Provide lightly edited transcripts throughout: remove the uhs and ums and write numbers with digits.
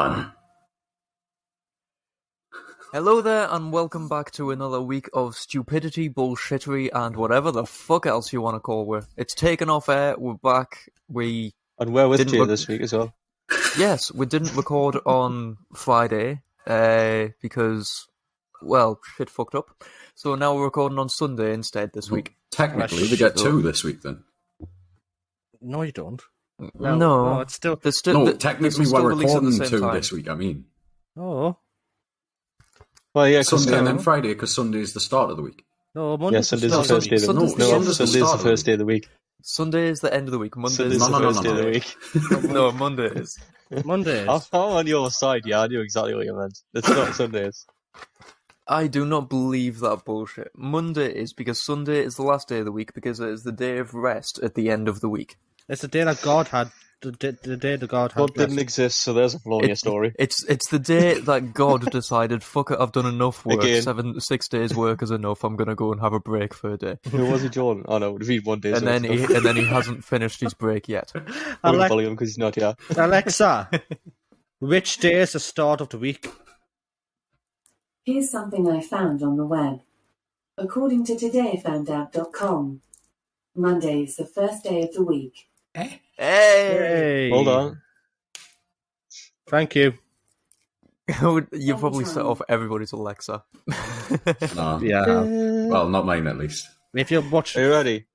fun. Hello there, and welcome back to another week of stupidity, bullshittery, and whatever the fuck else you want to call it. It's TakenOffAir. We're back. And we're with you this week as well. Yes, we didn't record on Friday because, well, shit fucked up. So now we're recording on Sunday instead this week. Technically, we get two this week then. No, you don't. No, it's still. Technically, we're recording two this week. I mean, Oh. Well, yeah, Sunday and then Friday because Sunday is the start of the week. No, Monday. Yeah, Sunday's the first day of the week. Sunday's the first day of the week. Sunday is the end of the week. Monday is the first day of the week. No, Monday is. Monday is. I'm on your side. Yeah, I knew exactly what you meant. It's not Sundays. I do not believe that bullshit. Monday is because Sunday is the last day of the week because it is the day of rest at the end of the week. It's the day that God had. The day that God had. God didn't exist, so there's a flaw in your story. It's the day that God decided, fuck it, I've done enough work. Again. 6 days work is enough. I'm gonna go and have a break for a day. Who was he, John? Oh no, read 1 day. And then he hasn't finished his break yet. Volume because he's not here. Alexa, which day is the start of the week? Here's something I found on the web. According to todayfoundout.com, Monday is the first day of the week. Hey! Hold on. Thank you. You probably set off everybody's Alexa. No. Yeah. Well, not mine at least. If you're watching, are you ready?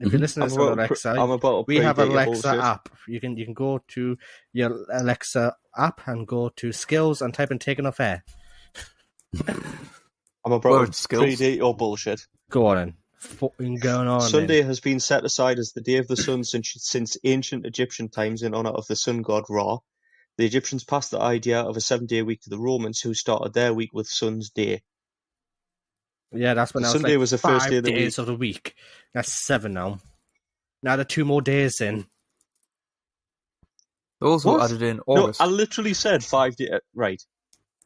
If you're listening to Alexa, we have an Alexa app. You can go to your Alexa app and go to skills and type in TakenOffAir. I'm about to predate your bullshit. Go on then. Fucking going on. Sunday has been set aside as the day of the sun since ancient Egyptian times in honor of the sun god Ra. The Egyptians passed the idea of a 7-day week to the Romans, who started their week with Sun's Day. Yeah, that's when Sunday was the first day of the week. That's 7 now. Now there are 2 more days in. Also added in August. No, I literally said 5 days. Right.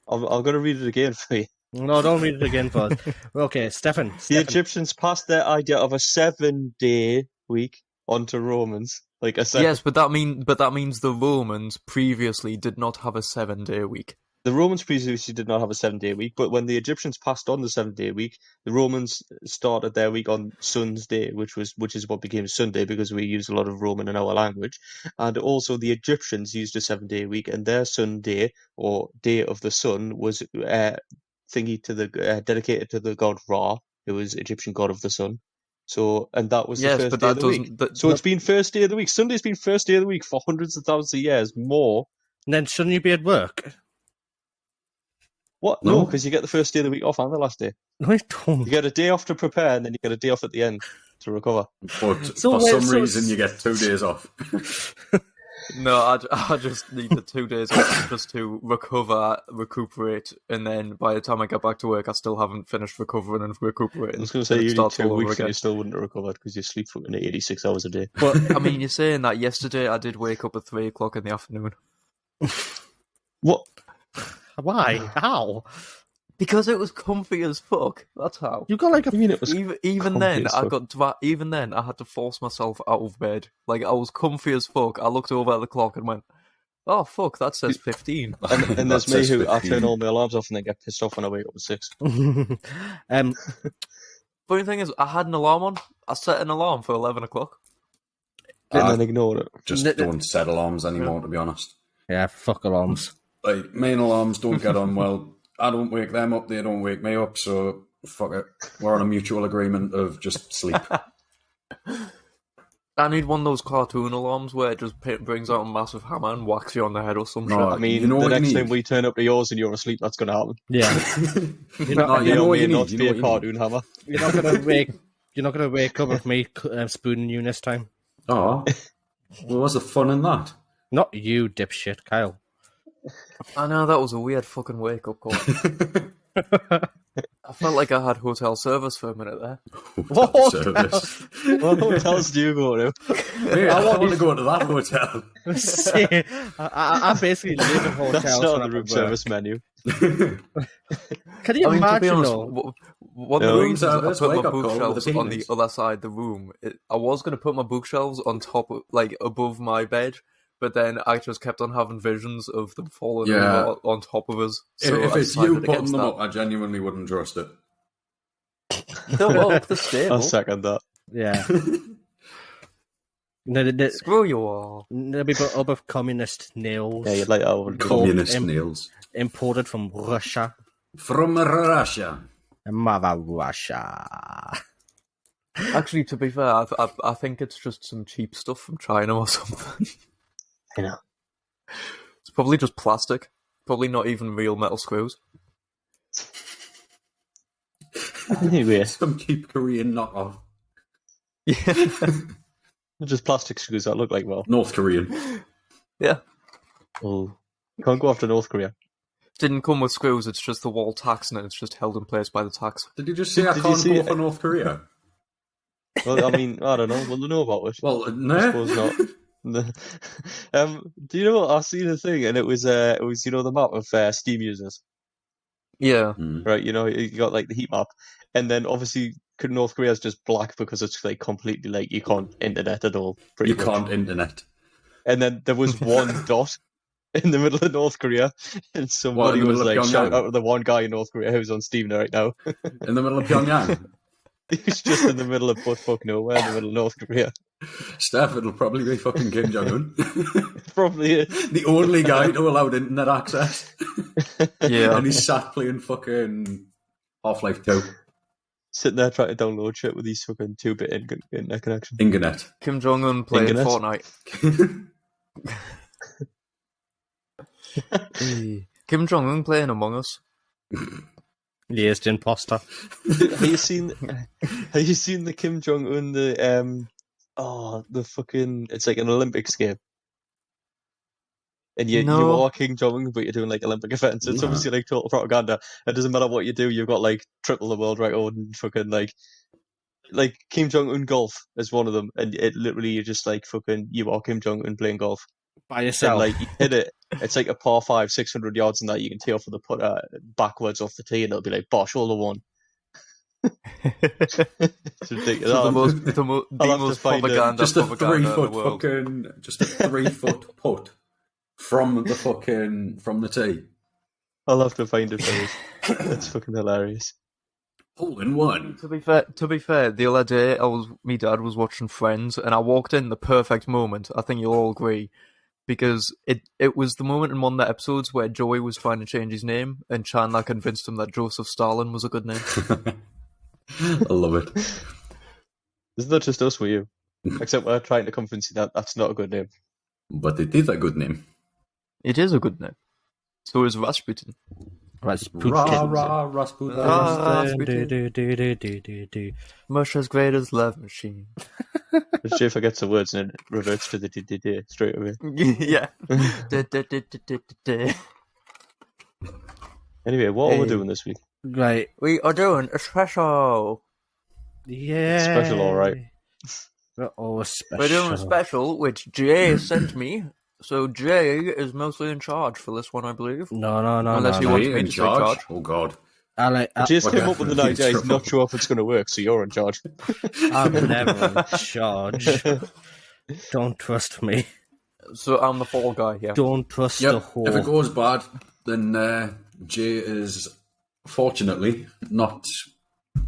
I'm going to read it again for you. No, don't read it again for us. Okay, Stefan. The Egyptians passed their idea of a 7-day week onto Romans. Like a 7. Yes, but that means the Romans previously did not have a 7-day week. The Romans previously did not have a 7-day week, but when the Egyptians passed on the 7-day week, the Romans started their week on Sun's Day, which is what became Sunday because we use a lot of Roman in our language. And also the Egyptians used a 7-day week, and their Sunday or Day of the Sun was dedicated to the god Ra, who was Egyptian god of the sun. So, and that was the first day of the week. So it's been first day of the week. Sunday's been first day of the week for hundreds of thousands of years more. And then shouldn't you be at work? What? No, because you get the first day of the week off and the last day. No, I don't. You get a day off to prepare, and then you get a day off at the end to recover. But for some reason, you get 2 days off. No, I just need the 2 days off just to recuperate, and then by the time I get back to work, I still haven't finished recovering and recuperating. I was going to say, you need 2 weeks and you still wouldn't have recovered because you sleep for 86 hours a day. But, I mean, you're saying that yesterday I did wake up at 3 o'clock in the afternoon. What? Why? How? Because it was comfy as fuck. That's how. You got like a minute. Even then, I had to force myself out of bed. Like I was comfy as fuck. I looked over at the clock and went, "Oh fuck, that says 15." And there's me who I turn all my alarms off and then get pissed off when I wake up at 6. Funny thing is, I had an alarm on. I set an alarm for 11 o'clock. And then ignored it. Just don't set alarms anymore, to be honest. Yeah, fuck alarms. Like main alarms don't get on well. I don't wake them up, they don't wake me up, so fuck it. We're on a mutual agreement of just sleep. I need one of those cartoon alarms where it just brings out a massive hammer and whacks you on the head or some shit. I mean, you know the next time we turn up to yours and you're asleep, that's going to happen. Yeah. You're not to be a cartoon hammer. You're not going to wake up with me spooning you this time. Oh. Well, what's the fun in that? Not you, dipshit, Kyle. I know, that was a weird fucking wake-up call. I felt like I had hotel service for a minute there. Hotel service? What hotels do you go to? Yeah, I want to go to that hotel. See, I basically live in hotels. That's not on the room service menu. Can you imagine, though? One of the reasons I put my bookshelves on the other side of the room, I was going to put my bookshelves on top, above my bed, but then I just kept on having visions of them falling over on top of us. So if it's you putting them up, I genuinely wouldn't trust it. They'll up the stable. I'll second that. Yeah. Screw you all. They'll be put up of communist nails. Yeah, you'd like that one. Communist nails. Imported from Russia. From Russia. Mother Russia. Actually, to be fair, I think it's just some cheap stuff from China or something. I know. It's probably just plastic. Probably not even real metal screws. Anyway. Some cheap Korean knockoff. Yeah. Just plastic screws that look like, well. North Korean. Yeah. Oh. Can't go after North Korea. Didn't come with screws, it's just the wall tacks and it's just held in place by the tacks. Did you just say I can't go for North Korea? Well, I mean, I don't know. Will they know about it? Well, no. I suppose not. Do you know what? I've seen a thing, and it was the map of Steam users. Yeah. Right, you got like the heat map, and then obviously North Korea is just black because it's like completely like you can't internet at all. You can't internet. And then there was one dot in the middle of North Korea, and somebody was like, shout out to the one guy in North Korea who's on Steam right now. In the middle of Pyongyang. He's just in the middle of buttfuck nowhere, in the middle of North Korea. Steph, it'll probably be fucking Kim Jong-un. Probably is. The only guy to allow internet access. Yeah. And he's sat playing fucking Half-Life 2. Sitting there trying to download shit with these fucking 2-bit internet connection. Inganet. Kim Jong-un playing Fortnite. Kim Jong-un playing Among Us. He is the imposter. Have you seen the Kim Jong-un, the fucking, it's like an Olympics game. And you are Kim Jong-un, but you're doing like Olympic events. It's obviously like total propaganda. It doesn't matter what you do, you've got like triple the world record and fucking like Kim Jong-un golf is one of them. And it literally, you're just like fucking, you are Kim Jong-un playing golf. By yourself. And like, you hit it. It's like a par 5, 600 yards, and that you can tee off with the putter backwards off the tee, and it'll be like, bosh, all the one. It's ridiculous. The most propaganda. Just a propaganda 3 foot fucking, just a 3 foot putt from the tee. I'll have to find it for you. That's fucking hilarious. Hole in one. To be fair, the other day my dad was watching Friends, and I walked in the perfect moment. I think you'll all agree. Because it was the moment in one of the episodes where Joey was trying to change his name, and Chandler convinced him that Joseph Stalin was a good name. I love it. Isn't that just us with you? Except we're trying to convince you that that's not a good name. But it is a good name. It is a good name. So is Rasputin. Rasputin. Rasputin. Russia's greatest love machine. Jay forgets the words and it reverts to the straight away. Yeah. Anyway, what are we doing this week? Right. We are doing a special. Yeah. Special, alright. We're always special. We're doing a special, which Jay sent me. So Jay is mostly in charge for this one, I believe. No. Unless he wants me to take charge. Oh, God. Jay's came up with the idea. He's not sure if it's going to work, so you're in charge. I'm never in charge. Don't trust me. So I'm the fall guy here. Don't trust the whore. If it goes bad, then Jay is fortunately not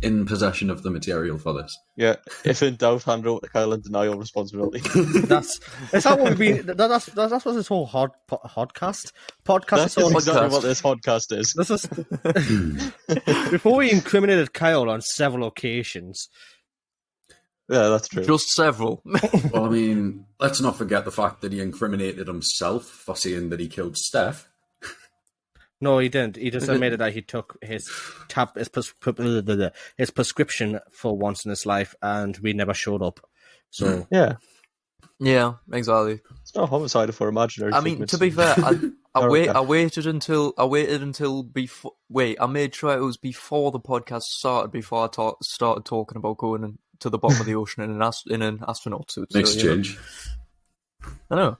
in possession of the material for this. Yeah, if in doubt, hand over to Kyle and deny all responsibility. Is that what we've been? That's what this whole podcast. That's exactly what this podcast is. This is before we incriminated Kyle on several occasions. Yeah, that's true. Just several. Well, I mean, let's not forget the fact that he incriminated himself for saying that he killed Steph. No, he didn't. He just admitted that he took his prescription for once in his life, and we never showed up. So yeah, exactly. It's not homicide for imaginary. I mean, to be fair, I waited until before. Wait, I made sure it was before the podcast started. Before I started talking about going to the bottom of the ocean in an astronaut suit. Exchange. I know.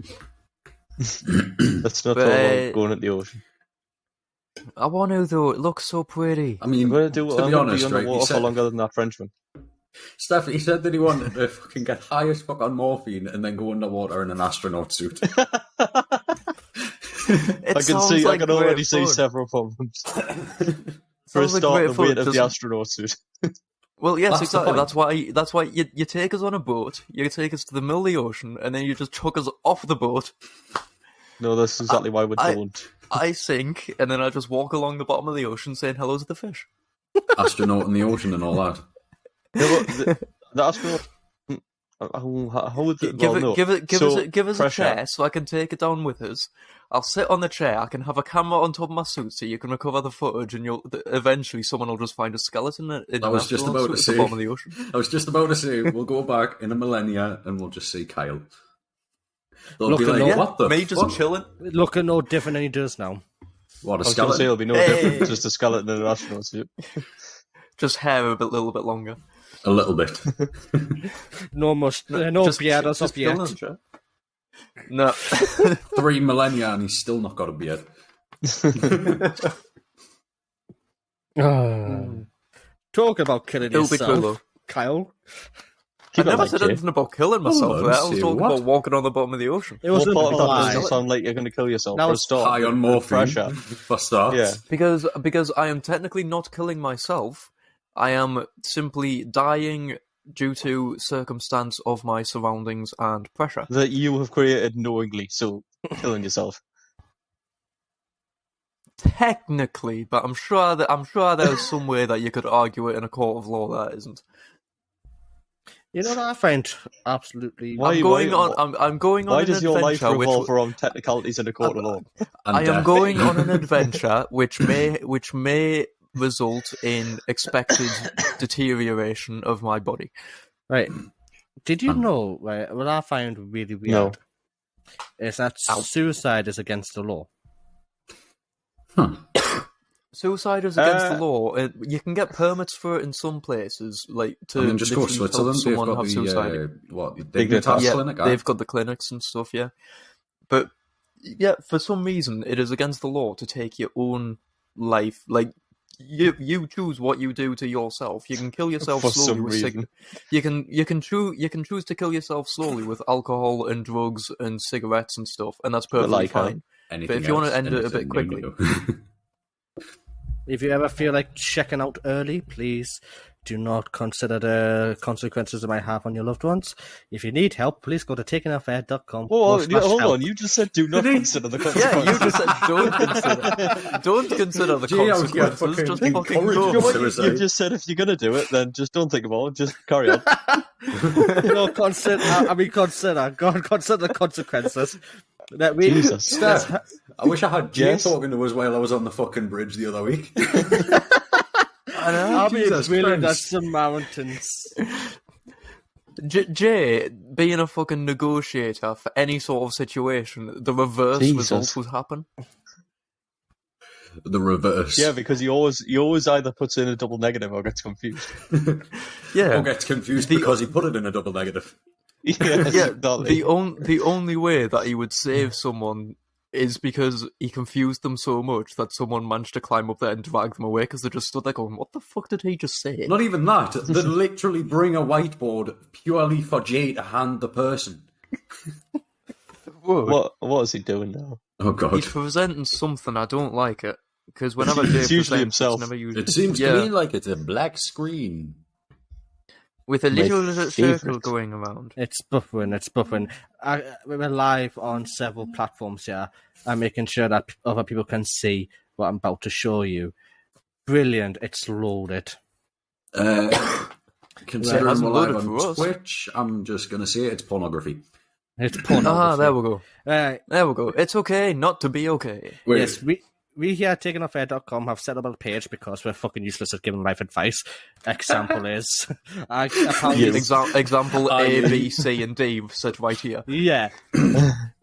That's not all going at the ocean. I want to, though. It looks so pretty. I mean, to be honest, right, for longer than that Frenchman. Steph, he said that he wanted to fucking get high as fuck on morphine and then go underwater in an astronaut suit. I can already see several problems. For a start, the weight of the astronaut suit. Well, yes, exactly. That's why you take us on a boat, you take us to the middle of the ocean, and then you just chuck us off the boat. No, that's exactly why we don't. I sink, and then I just walk along the bottom of the ocean saying hello to the fish. Astronaut in the ocean and all that. The astronaut. Give us a chair so I can take it down with us. I'll sit on the chair. I can have a camera on top of my suit so you can recover the footage, and eventually someone will just find a skeleton in the bottom of the ocean. I was just about to say we'll go back in a millennia and we'll just see Kyle. They'll be like, "What the? Me just chilling, looking no different than he does now." What a skeleton! I was say it'll be no different, just a skeleton in an astronaut suit. Just hair a little bit longer. A little bit. No beard or beard. No. 3 millennia and he's still not got a beard. Talk about killing yourself, Kyle. I never said anything about killing myself. I was talking about walking on the bottom of the ocean. It was part of that doesn't sound like you're going to kill yourself. That was high on morphine for starts. Yeah. Because I am technically not killing myself. I am simply dying due to circumstance of my surroundings and pressure that you have created knowingly. So killing yourself. Technically, but I'm sure there's some way that you could argue it in a court of law that isn't. You know what I find absolutely. I'm going on Why an does your life adventure revolve around technicalities in a court of law? I am going on an adventure which may result in expected deterioration of my body. Right. Did you know, right, what I find really weird is that suicide is against the law. Suicide is against the law. You can get permits for it in some places, like just go to Switzerland. Someone have suicide. Clinic. They've got the clinics and stuff. Yeah, but for some reason, it is against the law to take your own life. Like you choose what you do to yourself. You can kill yourself slowly with you can choose to kill yourself slowly with alcohol and drugs and cigarettes and stuff, and that's perfectly fine. But if you want to end it a bit quickly. If you ever feel like checking out early, please do not consider the consequences it might have on your loved ones. If you need help, please go to TakenOffAir.com. Hold on, you just said do not consider the consequences. Yeah, you just said don't consider the consequences. Just fucking go. You just said if you're going to do it, then just don't think about it, just carry on. Consider the consequences. Jesus. Steph, I wish I had Jay talking to us while I was on the fucking bridge the other week. I know. I'll be drilling at some mountains. Jay, being a fucking negotiator for any sort of situation, the reverse result would happen. The reverse. Yeah, because he always either puts in a double negative or gets confused. Or gets confused because he put it in a double negative. The only way that he would save someone is because he confused them so much that someone managed to climb up there and drag them away because they just stood there going, "What the fuck did he just say?" Not even that. They literally bring a whiteboard purely for Jay to hand the person. What is he doing now? Oh god, he's presenting something. I don't like it because whenever Jay it's usually himself. It seems to me like it's a black screen. With a little circle going around. It's buffering. We're live on several platforms here. I'm making sure that other people can see what I'm about to show you. Brilliant. It's loaded. Considering we're live on Twitch, I'm just going to say it's pornography. It's pornography. There we go. There we go. It's okay not to be okay. Wait. Yes, we here at TakenOffAir.com have set up a page because we're fucking useless at giving life advice. Example is... Example A, B, C, and D said right here. Yeah.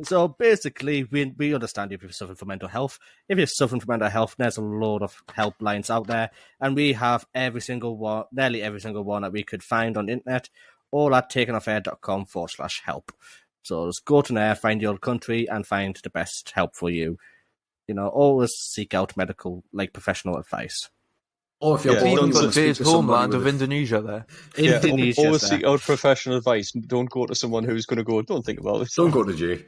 So basically, we understand if you're suffering from mental health. If you're suffering from mental health, there's a load of helplines out there. And we have nearly every single one that we could find on the internet, all at TakenOffAir.com/help. So just go to there, find your country, and find the best help for you. You know, always seek out medical, professional advice. Oh, if you're You've bored even and you want got to speak Jay's to somebody homeland with of Indonesia there. Indonesia's always there. seek out professional advice. Don't go to someone who's going to go, don't think about it. Don't go to Jay.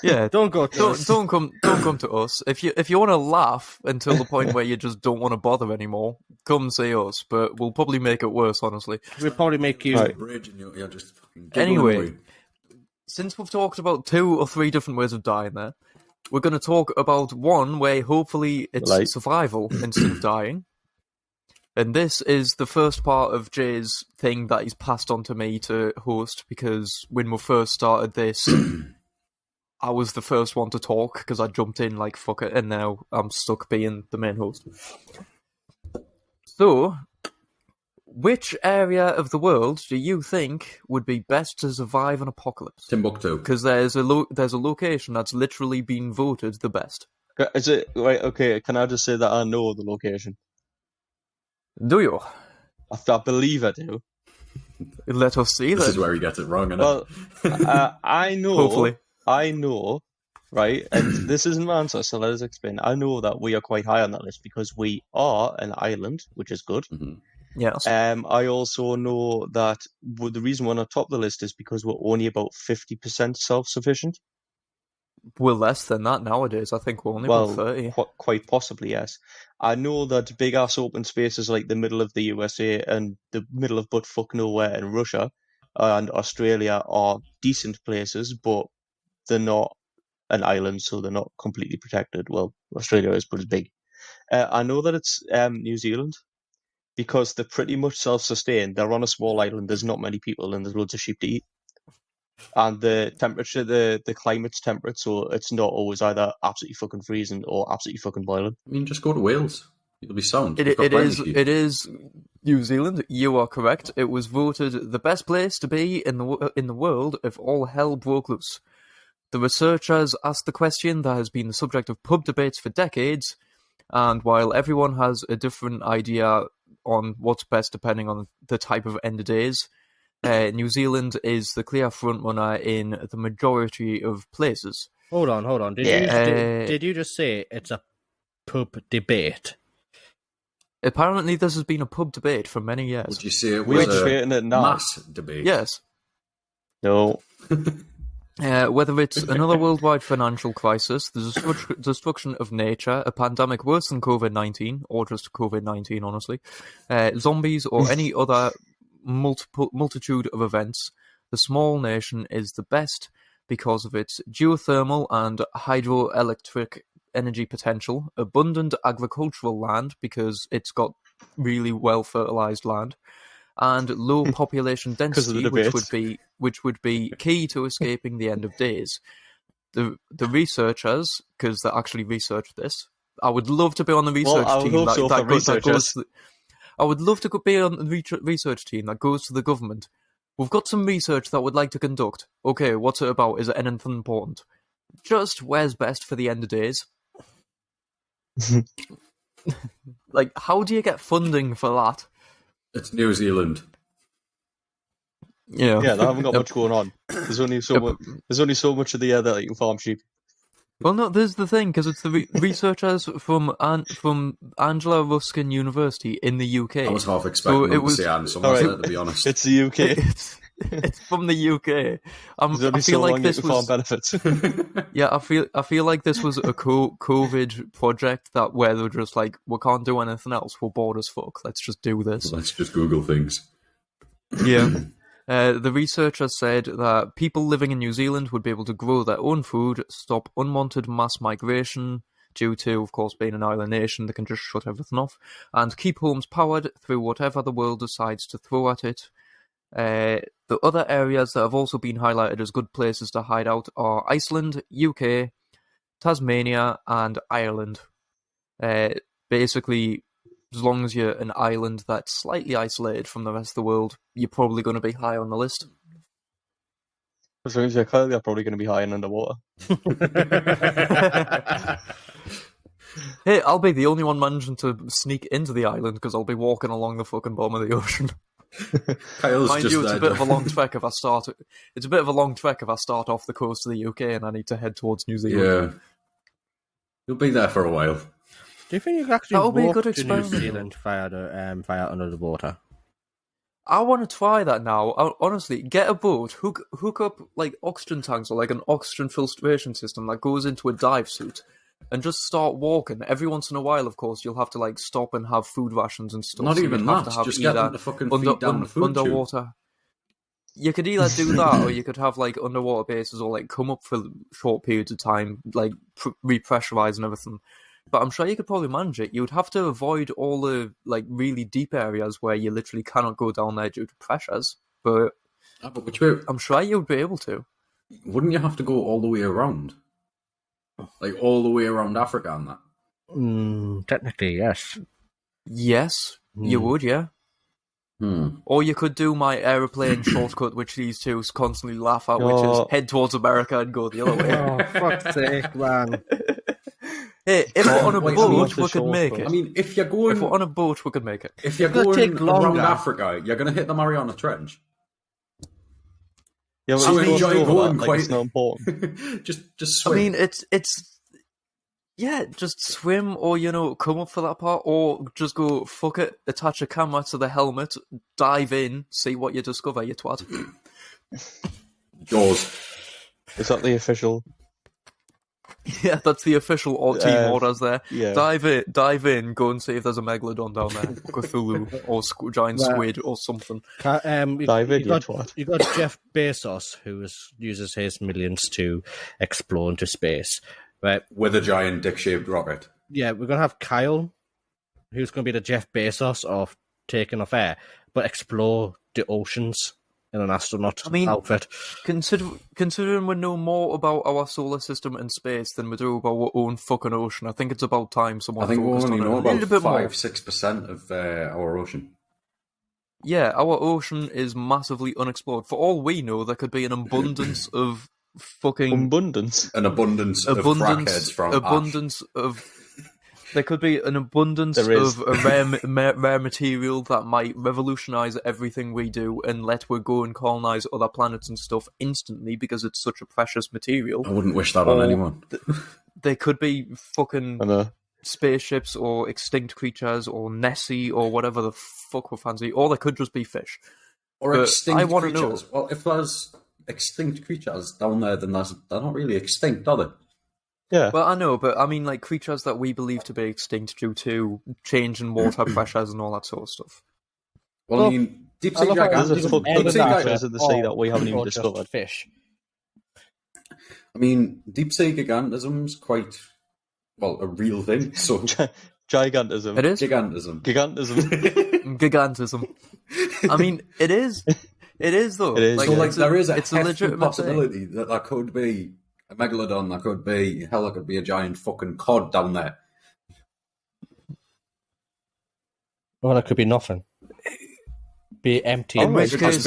Yeah, Don't go to us. don't come to us. If you want to laugh until the point where you just don't want to bother anymore, come see us. But we'll probably make it worse, honestly. We'll probably make you. Right. Raging, you're just fucking giggling Anyway, away. since we've talked about 2 or 3 different ways of dying there, we're going to talk about one way hopefully it's Right. survival instead of dying. And this is the first part of Jay's thing that he's passed on to me to host, because when we first started this, I was the first one to talk because I jumped in like fuck it, and now I'm stuck being the main host. So, which area of the world do you think would be best to survive an apocalypse? Timbuktu. Because there's a location that's literally been voted the best. Is it right? Okay, can I just say that I know the location? Do you? I believe I do. Let us see This that. is where he gets it wrong, isn't Well, I know. Hopefully. I know, right? And this isn't my answer, so let us explain. I know that we are quite high on that list because we are an island, which is good. Mm-hmm. Yes. I also know that the reason we're not top of the list is because we're only about 50% self-sufficient. We're less than that nowadays. I think we're only about 30. Quite possibly, yes. I know that big-ass open spaces like the middle of the USA and the middle of butt-fuck nowhere in Russia and Australia are decent places, but they're not an island, so they're not completely protected. Well, Australia is, but it's big. I know that it's New Zealand, because they're pretty much self-sustained. They're on a small island, there's not many people, and there's loads of sheep to eat. And the temperature, the climate's temperate, so it's not always either absolutely fucking freezing or absolutely fucking boiling. I mean, just go to Wales. You'll be sound. It is New Zealand. You are correct. It was voted the best place to be in the world if all hell broke loose. The researchers asked the question that has been the subject of pub debates for decades, and while everyone has a different idea on what's best depending on the type of end of days, New Zealand is the clear frontrunner in the majority of places. Hold on. Did you just say it's a pub debate? Apparently, this has been a pub debate for many years. Would you say it was a mass debate? Yes. No. Whether it's another worldwide financial crisis, the destruction of nature, a pandemic worse than COVID-19, or just COVID-19, honestly, zombies, or any other multitude of events, the small nation is the best because of its geothermal and hydroelectric energy potential, abundant agricultural land because it's got really well fertilized land, and low population density, which would be key to escaping the end of days. The researchers, because they actually researched this, I would love to be on the research team. I would love to be on the research team that goes to the government. We've got some research that we'd like to conduct. Okay, what's it about? Is it anything important? Just where's best for the end of days? Like, how do you get funding for that? It's New Zealand. Yeah, they haven't got much going on. There's only so much of the air that you can farm sheep. Well, no, there's the thing, because it's the researchers from Angela Ruskin University in the UK. I was half expecting them to say Anne Somerset, to be honest. It's the UK. It's from the UK. I feel like this was benefits. Yeah, I feel like this was a COVID project where they're just like, we can't do anything else. We're bored as fuck. Let's just do this. Let's just Google things. Yeah. The researchers said that people living in New Zealand would be able to grow their own food, stop unwanted mass migration due to, of course, being an island nation. They can just shut everything off and keep homes powered through whatever the world decides to throw at it. The other areas that have also been highlighted as good places to hide out are Iceland, UK, Tasmania, and Ireland. Basically, as long as you're an island that's slightly isolated from the rest of the world, you're probably going to be high on the list. As long as you're clearly probably going to be high and underwater. Hey, I'll be the only one managing to sneak into the island because I'll be walking along the fucking bottom of the ocean. Mind you, it's a bit of a long trek if I start. It's a bit of a long trek if I start off the coast of the UK and I need to head towards New Zealand. Yeah, you'll be there for a while. Do you think you could actually That would be a walk good to New experiment, Zealand via under the water? I want to try that now. Honestly, get a boat, hook up like oxygen tanks or like an oxygen filtration system that goes into a dive suit, and just start walking. Every once in a while, of course, you'll have to like stop and have food rations and stuff. Not so even you'd have that. to have Just get them to fucking feed down the food tube. underwater. You could either do that, or you could have like underwater bases, or like come up for short periods of time, like repressurize and everything. But I'm sure you could probably manage it. You would have to avoid all the like really deep areas where you literally cannot go down there due to pressures. But which way? I'm sure you'd be able to. Wouldn't you have to go all the way around? Like all the way around Africa and that? Technically, yes. Yes, you would, yeah. Or you could do my aeroplane shortcut, which these two constantly laugh at, which is head towards America and go the other way. Oh, fuck's sake, man. Hey, if we're on a boat, we could make it. I mean, if you're going... If we're on a boat, we could make it. If you're going around Africa, you're going to hit the Mariana Trench. Yeah, but it's not important. just swim. I mean, it's yeah, just swim or, come up for that part, or just go, fuck it, attach a camera to the helmet, dive in, see what you discover, you twat. Jaws. Is that the official... Yeah, that's the official team orders there. Yeah. Dive in, go and see if there's a megalodon down there, Cthulhu, or giant squid or something. Dive in, you got Jeff Bezos, who uses his millions to explore into space, right? With a giant dick-shaped rocket. Yeah, we're gonna have Kyle, who's gonna be the Jeff Bezos of TakenOffAir, but explore the oceans in an astronaut outfit. Considering we know more about our solar system and space than we do about our own fucking ocean, I think it's about time someone focused on it. I think we only know about 5-6% of our ocean. Yeah, our ocean is massively unexplored. For all we know, there could be an abundance of fucking... An abundance of crackheads from Ash. There could be an abundance of a rare material that might revolutionise everything we do and let we go and colonise other planets and stuff instantly because it's such a precious material. I wouldn't wish that on anyone. There could be fucking spaceships or extinct creatures or Nessie or whatever the fuck we fancy. Or there could just be fish. Or extinct creatures. Well, if there's extinct creatures down there, then they're not really extinct, are they? Yeah. Well, I know, but I mean, like, creatures that we believe to be extinct due to change in water pressures and all that sort of stuff. Well, I mean, deep sea gigantism... There's creatures in the sea that we haven't even discovered. Fish. I mean, deep sea gigantism's quite, a real thing, so... Gigantism. It is? Gigantism. Gigantism. I mean, it is. It is, though. It is. Like, there is a legitimate possibility that there could be a megalodon, there could be a giant fucking cod down there. Well, it could be nothing. Be empty. In which case,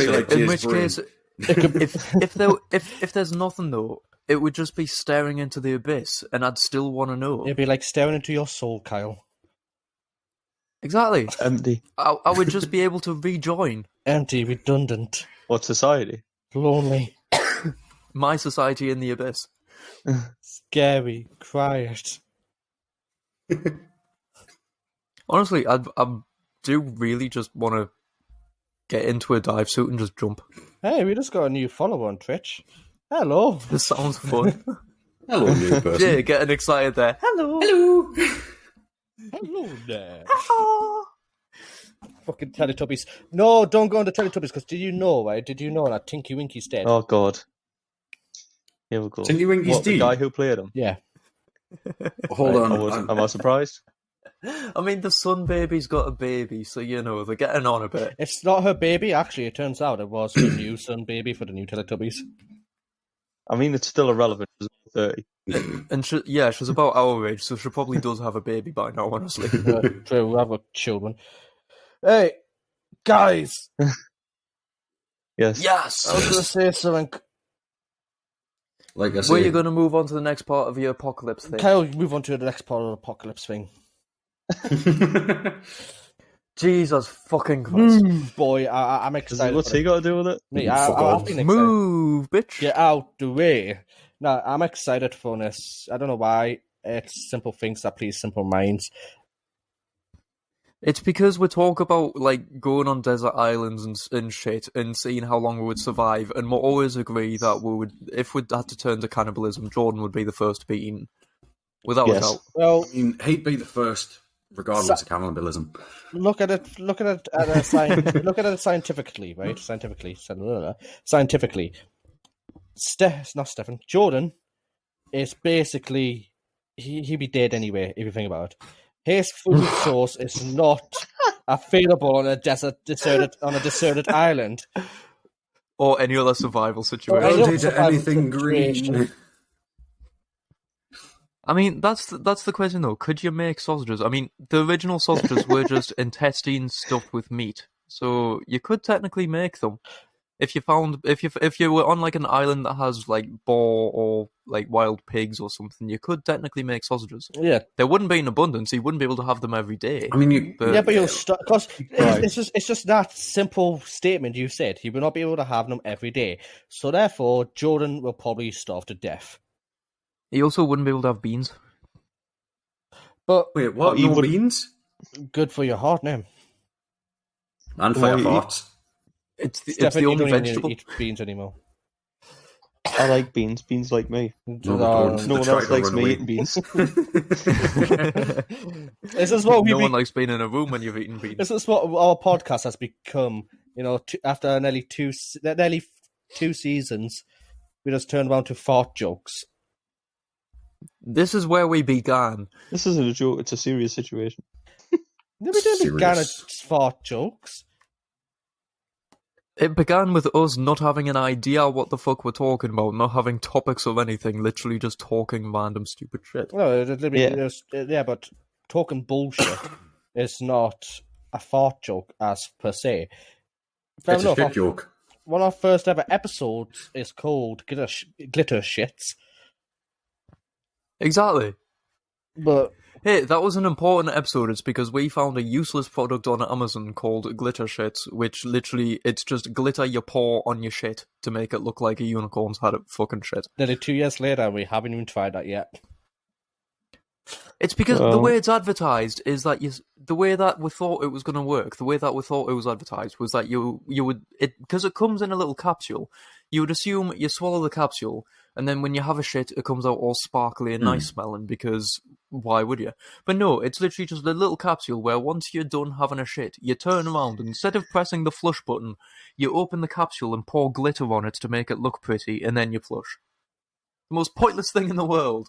if there's nothing though, it would just be staring into the abyss, and I'd still want to know. It'd be like staring into your soul, Kyle. Exactly. Empty. I would just be able to rejoin. Empty, redundant. What society? Lonely. My society in the abyss. Scary. Quiet. Honestly, I do really just want to get into a dive suit and just jump. Hey, we just got a new follower on Twitch. Hello. This sounds fun. Hello, new person. Yeah, getting excited there. Hello. Hello. Hello there. Fucking Teletubbies. No, don't go on the Teletubbies, because did you know that Tinky Winky's dead? Oh, God. Here we go. Tinky Winky's dead? The guy who played him? Yeah. Hold on. Am I surprised? I mean, the Sun Baby's got a baby, so, they're getting on a bit. It's not her baby, actually. It turns out it was her new Sun Baby for the new Teletubbies. I mean, it's still irrelevant. She's 30. And she's about our age, so she probably does have a baby by now, honestly. True, we have got children. Hey, guys! Yes. I was going to say something. Like I said, Were you going to move on to the next part of your apocalypse thing? Kyle, move on to the next part of the apocalypse thing. Jesus fucking Christ. Boy, I'm excited. What's he got to do with it? Me, I've been excited. Move, bitch. Get out the way. No, I'm excited for this. I don't know why. It's simple things that please simple minds. It's because we talk about like going on desert islands and shit and seeing how long we would survive, and we always agree that we would, if we had to turn to cannibalism, Jordan would be the first to be eaten, without a doubt. Well, I mean, he'd be the first, regardless of cannibalism. Look at it scientifically, right? Scientifically, not Stefan. Jordan is basically he'd be dead anyway if you think about it. His food source is not available on a deserted island, or any other survival situation. Don't eat anything green. I mean, that's the question though. Could you make sausages? I mean, the original sausages were just intestines stuffed with meat, so you could technically make them. If you were on like an island that has like boar or like wild pigs or something, you could technically make sausages. Yeah, there wouldn't be in abundance. So you wouldn't be able to have them every day. I mean, but you'll because it's just that simple statement you said. You will not be able to have them every day. So therefore, Jordan will probably starve to death. He also wouldn't be able to have beans. But wait, what? No beans? Good for your heart, no. And for your thoughts. It's the only vegetable. Eat beans anymore. I like beans. Beans like me. No one else likes me eating beans. This is what no one likes being in a room when you've eaten beans. This is what our podcast has become. You know, after nearly two seasons, we just turned around to fart jokes. This is where we began. This isn't a joke. It's a serious situation. We didn't begin at fart jokes. It began with us not having an idea what the fuck we're talking about, not having topics of anything, literally just talking random stupid shit. No, but talking bullshit is not a fart joke as per se. It's a shit joke. One of our first ever episodes is called Glitter Shits. Exactly. But hey, that was an important episode. It's because we found a useless product on Amazon called Glitter Shit, which literally, it's just glitter you pour on your shit to make it look like a unicorn's had a fucking shit. Nearly 2 years later, we haven't even tried that yet. It's because the way it's advertised is that the way that we thought it was going to work, the way that we thought it was advertised was that you would, because it comes in a little capsule, you would assume you swallow the capsule, and then when you have a shit, it comes out all sparkly and nice smelling, because why would you? But no, it's literally just a little capsule where once you're done having a shit, you turn around, and instead of pressing the flush button, you open the capsule and pour glitter on it to make it look pretty, and then you flush. The most pointless thing in the world.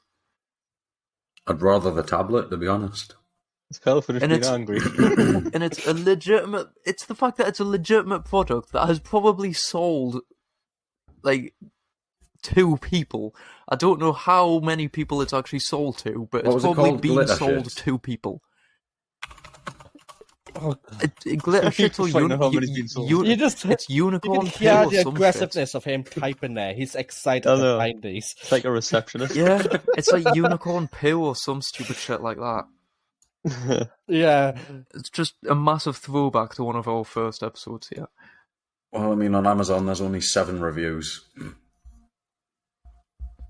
I'd rather the tablet, to be honest. It's hell for just being angry. And it's a legitimate... It's the fact that it's a legitimate product that has probably sold, like, 2 people. I don't know how many people it's actually sold to, but it's probably been sold to 2 people. Glitter shit or it's unicorn. You can hear the aggressiveness of him typing there. He's excited to find these. It's like a receptionist. Yeah, it's like unicorn poo or some stupid shit like that. Yeah, it's just a massive throwback to one of our first episodes here. Well, I mean, on Amazon, there's only 7 reviews.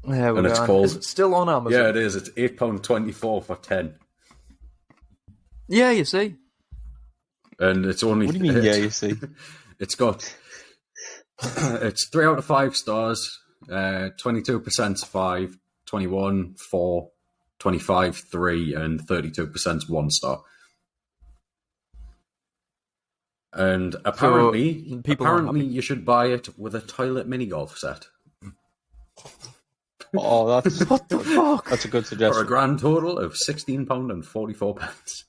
Yeah, and it's called. Is it still on Amazon? Yeah, it is. It's £8.24 for 10. Yeah, you see. And it's only. What do you mean? Yeah, you see. It's got. It's 3 out of 5 stars. 22% 5, 21 4, 25 3, and 32% 1 star. And apparently, you should buy it with a toilet mini golf set. Oh, that's what the fuck? That's a good suggestion. For a grand total of £16.44.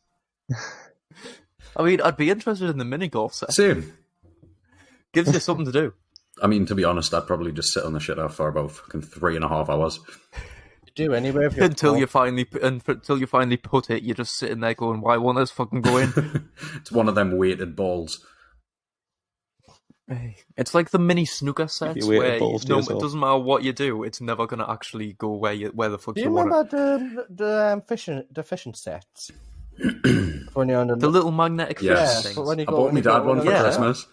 I mean, I'd be interested in the mini golf set. Same. Gives you something to do. I mean, to be honest, I'd probably just sit on the shit for about fucking 3.5 hours. Do anyway until you finally put it. You're just sitting there going, "Why won't this fucking go in?" It's one of them weighted balls. It's like the mini snooker sets where it doesn't matter what you do, it's never going to actually go where the fuck you want it. Do you remember the fishing sets? When you're under the little magnetic fish things. I bought my dad one for Christmas.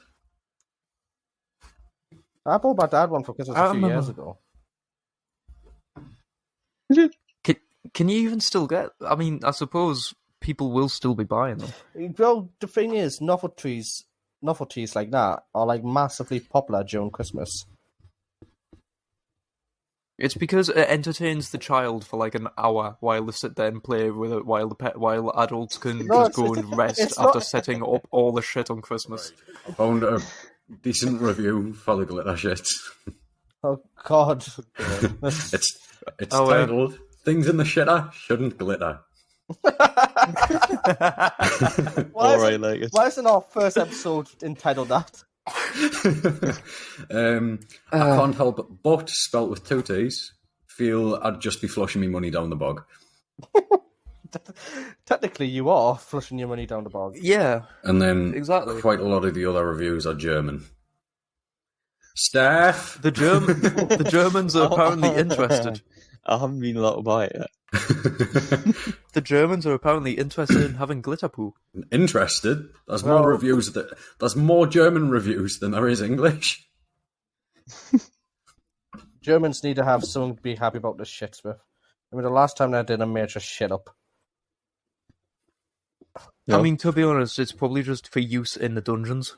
I bought my dad one for Christmas a few years ago. can you even still get? I mean, I suppose people will still be buying them. Well, the thing is, novelties like that are like massively popular during Christmas. It's because it entertains the child for like an hour while they sit there and play with it, while adults can just go and rest after setting up all the shit on Christmas. I found a decent review for the glitter shit. Oh God! It's titled "Things in the Shitter Shouldn't Glitter." Why isn't our first episode entitled that? I can't help but, spelt with 2 T's, feel I'd just be flushing me money down the bog. Technically, you are flushing your money down the bog. Yeah. And then exactly. Quite a lot of the other reviews are German. Steph! The Germans are apparently interested. I haven't been a lot about it yet. The Germans are apparently interested in having glitter poo. Interested? There's more reviews. There's more German reviews than there is English. Germans need to have something to be happy about this shit with. I mean, the last time they did a major shit up. Yeah. I mean, to be honest, it's probably just for use in the dungeons.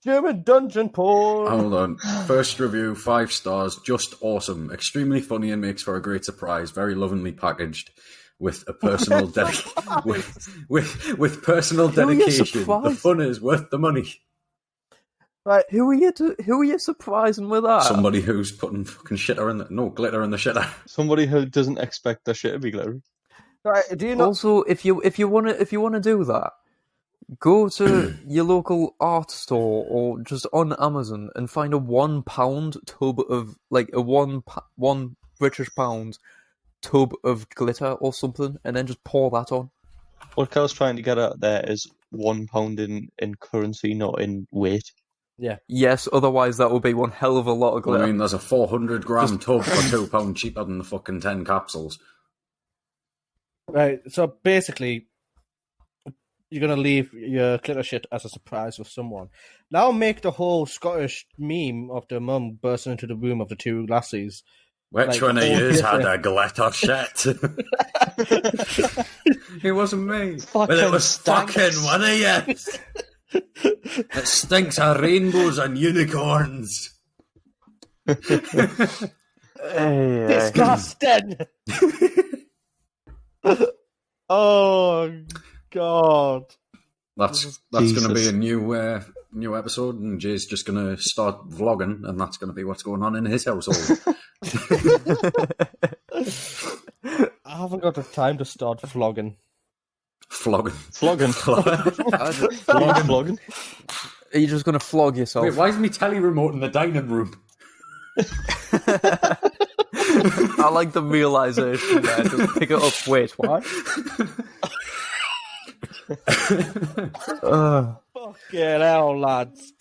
German dungeon porn. Hold on. First review, 5 stars. Just awesome. Extremely funny and makes for a great surprise. Very lovingly packaged with a personal with personal dedication. The fun is worth the money. Right, who are you surprising with that? Somebody who's putting fucking glitter in the shitter. Somebody who doesn't expect their shit to be glittery. Right, do you know? Also, if you want to do that, go to your local art store or just on Amazon and find a £1 tub of like a one British pound tub of glitter or something, and then just pour that on. What Cal's trying to get at there is £1 in currency, not in weight. Yeah. Yes, otherwise that would be one hell of a lot of glitter. I mean, there's a 400-gram tub for £2 cheaper than the fucking 10 capsules. Right, so basically, you're going to leave your glitter shit as a surprise with someone. Now make the whole Scottish meme of the mum bursting into the room of the 2 lassies. Which one of yous had a glitter shit? It wasn't me. But it was fucking one of you. It stinks of rainbows and unicorns. Disgusting! Oh, God. That's going to be a new episode, and Jay's just going to start vlogging, and that's going to be what's going on in his household. I haven't got the time to start vlogging. Flogging. Are you just going to flog yourself? Wait, why is me telly remote in the dining room? I like the realisation there. Just pick it up. Wait, what? Fucking hell, lads.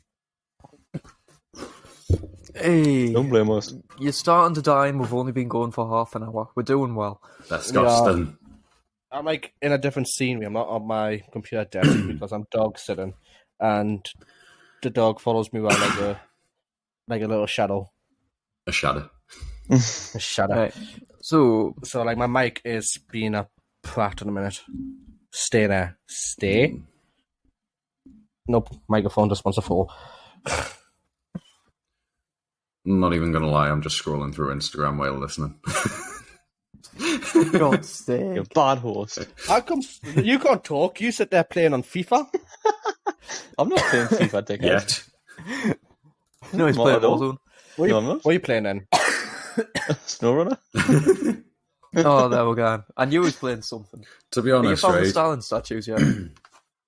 Hey, don't blame us. You're starting to die and we've only been going for half an hour. We're doing well. Disgusting. I'm like in a different scenery. I'm not on my computer desk because I'm dog sitting, and the dog follows me around like a little shadow. A shadow. A shadow. Right. So like my mic is being a prat in a minute. Stay there. Stay. Nope. Microphone just wants a fall. I'm not even going to lie. I'm just scrolling through Instagram while listening. God's sake. You're a bad horse. How come you can't talk? You sit there playing on FIFA. I'm not playing FIFA, dickhead. Yet. No, he's playing Warzone. What are you playing then? SnowRunner? Oh, there we go. I knew he was playing something. To be honest, you found right? the Stalin statues yet?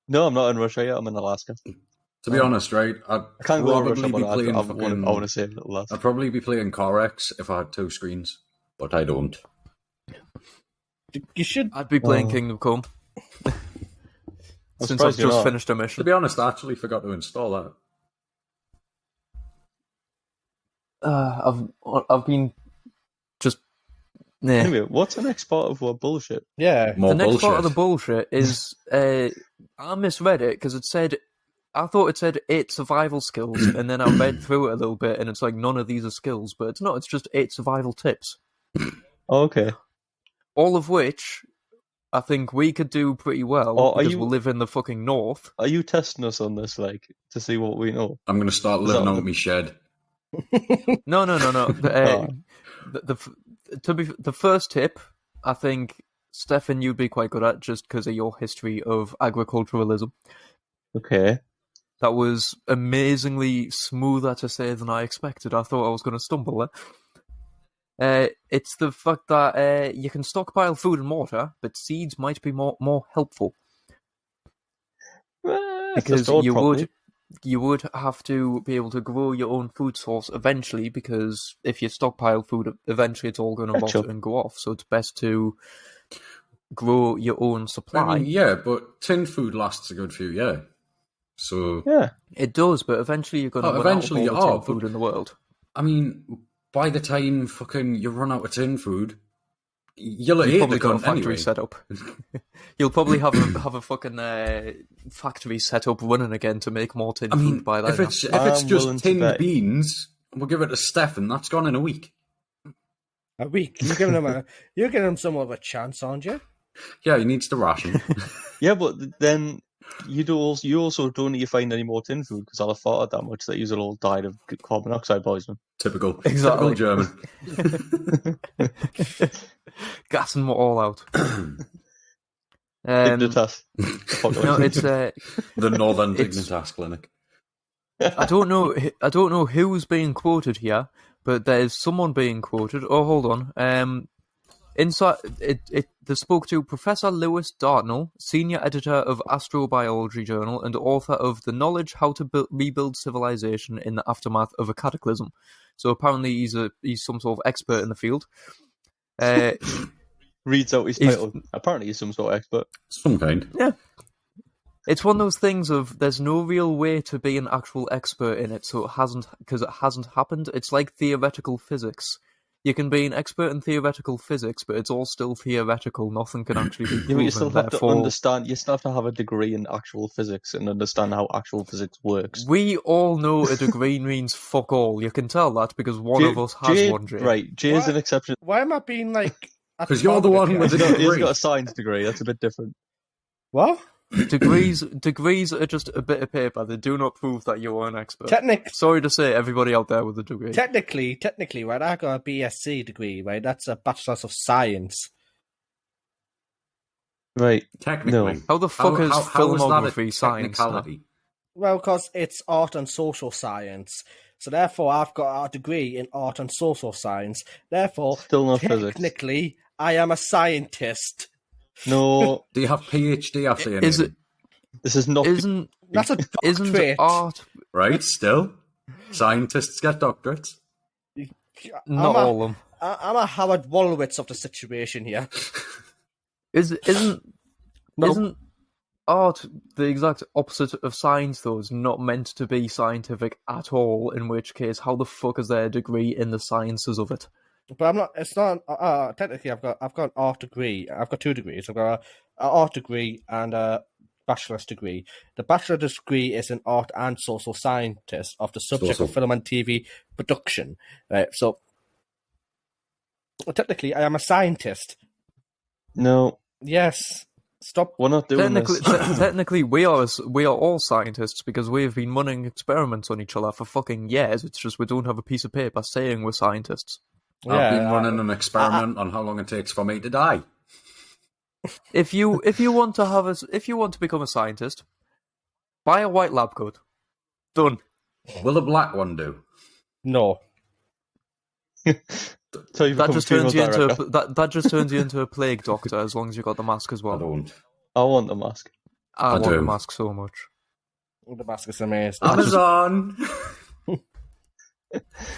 No, I'm not in Russia yet. I'm in Alaska. To be honest, right? I can't go to Russia, but I want to save little lads. I'd probably be playing Corex if I had 2 screens, but I don't. You should. I'd be playing Kingdom Come. Since I've just finished a mission. To be honest, I actually forgot to install that. I've been just. Nah. Anyway, what's the next part of what bullshit? Yeah, more the next bullshit. part of the bullshit is I misread it because I thought it said 8 survival skills, and then I read through it a little bit, and it's like none of these are skills, but it's not. It's just 8 survival tips. Oh, okay. All of which I think we could do pretty well because we live in the fucking north. Are you testing us on this, like, to see what we know? I'm going to start living out my shed. No. The first tip, I think, Stefan, you'd be quite good at just because of your history of agriculturalism. Okay. That was amazingly smoother to say than I expected. I thought I was going to stumble there. It's the fact that you can stockpile food and water, but seeds might be more helpful. Because you would have to be able to grow your own food source eventually, because if you stockpile food, eventually it's all going to rot and go off. So it's best to grow your own supply. I mean, yeah, but tin food lasts a good few years. So yeah, it does, but eventually you're going to run out of all the tin food in the world. I mean, by the time fucking you run out of tin food, you'll probably got a factory anyway. set up. You'll probably have a fucking factory set up running again to make more tin food by then. If it's just tinned beans, we'll give it to Stefan. That's gone in a week. A week? You're giving him somewhat of a chance, aren't you? Yeah, he needs to ration. Yeah, but then you also don't need to find any more tin food because I'll have thought that much that you'll all died of carbon dioxide poisoning. Typical German. Gassing all out. Dignitas. No, it's the Northern Dignitas Clinic. I don't know who's being quoted here, but there's someone being quoted. Oh, hold on. Inside they spoke to Professor Lewis Dartnell, senior editor of Astrobiology Journal and author of The Knowledge How to Rebuild Civilization in the Aftermath of a Cataclysm. So apparently he's some sort of expert in the field. Reads out his title. Apparently he's some sort of expert. Some kind. Yeah. It's one of those things of there's no real way to be an actual expert in it, so it hasn't happened. It's like theoretical physics. You can be an expert in theoretical physics, but it's all still theoretical. Nothing can actually be proven. You still have to understand. You still have to have a degree in actual physics and understand how actual physics works. We all know a degree means fuck all. You can tell that because one of us has one, Jay. Right, Jay's an exception. Why am I being like... Because you're the one with the degree. He's got a science degree. That's a bit different. What? Degrees are just a bit of paper. They do not prove that you are an expert. Sorry to say, everybody out there with a degree. Technically, right, I got a BSc degree, right? That's a Bachelor's of Science. Right. Technically. No. How the fuck is filmography science? Well, because it's art and social science. So therefore, I've got a degree in art and social science. Therefore, still not physics. Technically, I am a scientist. No. Do you have PhD after your name? This is not. That's a doctorate. Isn't art right? Still, scientists get doctorates. Not all of them. I'm a Howard Wolowitz of the situation here. Isn't art the exact opposite of science, though? It's not meant to be scientific at all, in which case, how the fuck is there a degree in the sciences of it? But I'm not. It's not. Technically, I've got an art degree. I've got two degrees. I've got an art degree and a bachelor's degree. The bachelor's degree is in art and social scientist of the subject of film and TV production. Right. So technically, I am a scientist. No. Yes. Stop. We're not doing this. Technically, we are all scientists because we have been running experiments on each other for fucking years. It's just we don't have a piece of paper saying we're scientists. I've been running an experiment on how long it takes for me to die. If you want to become a scientist, buy a white lab coat. Done. Will a black one do? No. That just turns you into a plague doctor as long as you got the mask as well. I don't. I want the mask. I want the mask so much. The mask is amazing. Amazon.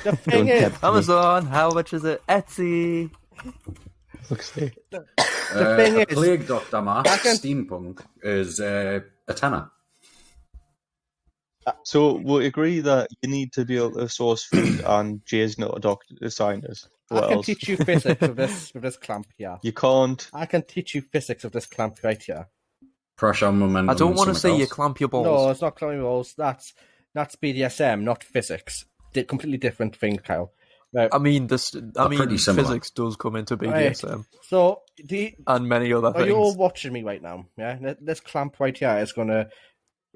The thing is, Amazon, how much is it? Etsy. The thing is, plague doctor mask steampunk is a tenner. So we agree that you need to be able to source food, and Jay's not a doctor, a scientist. I can teach you physics with this clamp here. You can't. I can teach you physics of this clamp right here. Pressure, momentum. I don't want to say you clamp your balls. No, it's not clamping your balls. That's BDSM, not physics. Completely different thing, Kyle. Right. I mean, pretty similar. physics does come into Right. BDSM So, and many other are things. you all watching me right now? Yeah, this clamp right here is gonna.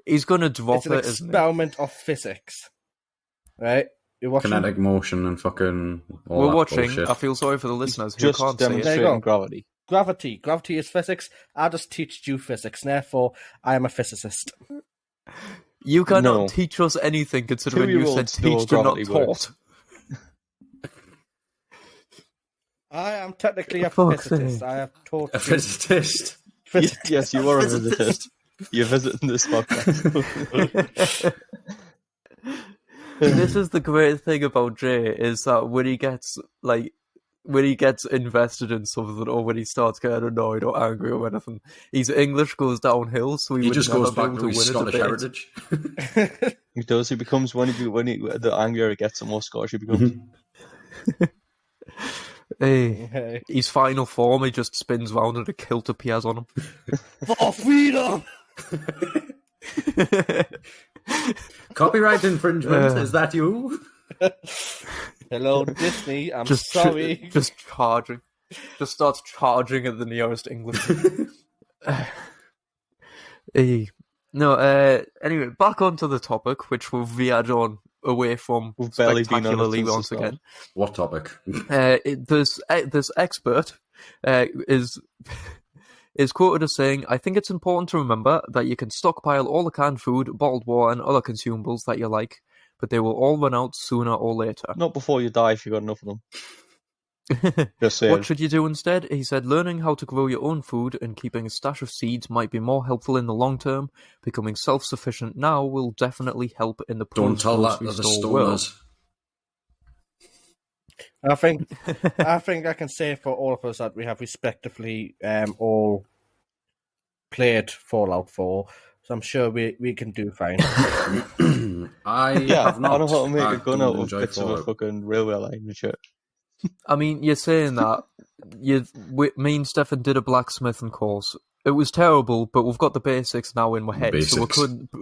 He's gonna drop It's an it, isn't it? experiment of physics, right? You're watching. Kinetic motion and fucking all We're that watching. bullshit. I feel sorry for the listeners who Just can't see it. There you demonstrating go. gravity. Gravity is physics. I just teach you physics, and therefore I am a physicist. You cannot No. teach us anything considering you said 2-year-olds know teach and not gravity taught. works. I am technically a Fuck's physicist. sake. I have taught A you physicist. Yes, you are a physicist. You're visiting this podcast. This is the great thing about Jay, is that when he gets invested in something or when he starts getting annoyed or angry or anything, his English goes downhill, so He would just never goes be back able to his win a Scottish debate. heritage. He does. He becomes when the angrier he gets, the more Scottish he becomes. Hey, his final form, he just spins round and a kilt appears on him. for freedom. Copyright infringement, is that you? Hello, Disney. I'm Just sorry. just charging. Just starts charging at the nearest Englishman. Hey. No, anyway, back onto the topic, which we've veered on away from We've barely been on it spectacularly since the once start. again. What topic? This expert is quoted as saying, "I think it's important to remember that you can stockpile all the canned food, bottled water, and other consumables that you like, but they will all run out sooner or later." Not before you die if you've got enough of them. Just saying. What should you do instead? He said, learning how to grow your own food and keeping a stash of seeds might be more helpful in the long term. Becoming self-sufficient now will definitely help in the Don't tell that to post-grocery the store world. stoners. I think I can say for all of us that we have respectively all played Fallout 4, so I'm sure we can do fine. I Yeah, have not. I know how to make a gun don't out of enjoy bits of a Fallout. fucking railway line and shit. I mean, you're saying that me and Stefan did a blacksmithing course. It was terrible, but we've got the basics now in our head, so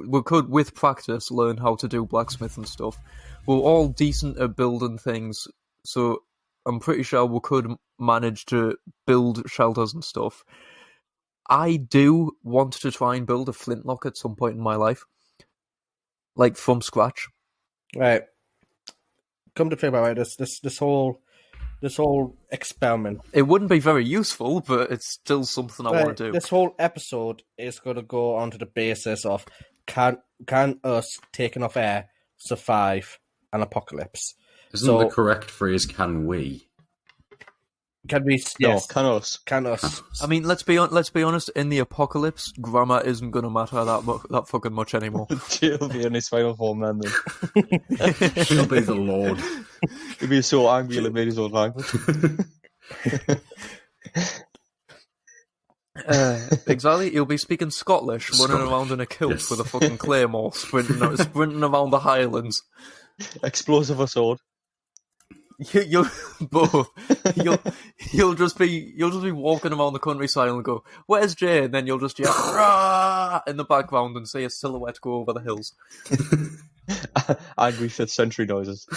we could, with practice, learn how to do blacksmithing stuff. We're all decent at building things, so I'm pretty sure we could manage to build shelters and stuff. I do want to try and build a flintlock at some point in my life, like from scratch. Right. Come to think about it, this whole experiment. It wouldn't be very useful, but it's still something I want to do. This whole episode is going to go onto the basis of can us TakenOffAir survive an apocalypse? Isn't the correct phrase "can we"? Can we? Yes. No, Can us? I mean, let's be honest. In the apocalypse, grammar isn't going to matter that fucking much anymore. He'll be in his final form then. He'll be the Lord. He'll be so angry he'll have made his own language. Exactly. He'll be speaking Scottish, running around in a kilt with a fucking claymore, sprinting around the Highlands. Explosive assault. You'll just be walking around the countryside and go, "Where's Jay?" And then you'll just yell "Rah!" in the background and see a silhouette go over the hills. Angry 5th century noises.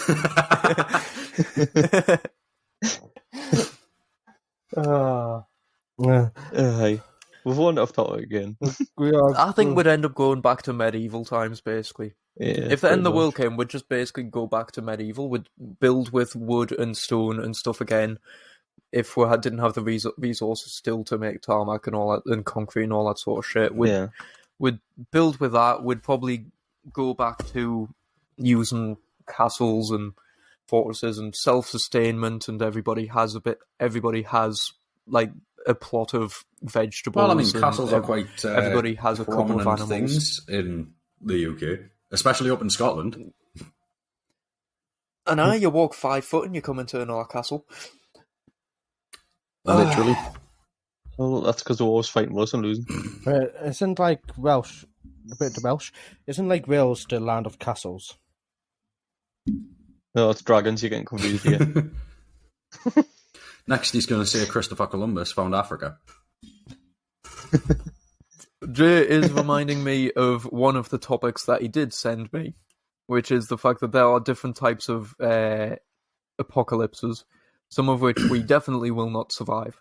We've wandered off topic again. I think we'd end up going back to medieval times, basically. Yeah, if the end of the world came, we'd just basically go back to medieval. We'd build with wood and stone and stuff again. If we didn't have the resources still to make tarmac and all that, and concrete and all that sort of shit, we'd build with that. We'd probably go back to using castles and fortresses and self-sustainment, and everybody has like a plot of vegetables. Well, I mean, castles are quite. Everybody has a couple of animals. Things in the UK. Especially up in Scotland. And you walk 5 foot and you come into another castle. Literally. Well, that's because we're always fighting worse and losing. Isn't like Welsh, a bit of Welsh, isn't like Wales the land of castles? No, it's dragons, you're getting confused here. Next, he's going to say Christopher Columbus found Africa. Jay is reminding me of one of the topics that he did send me, which is the fact that there are different types of apocalypses, some of which we definitely will not survive.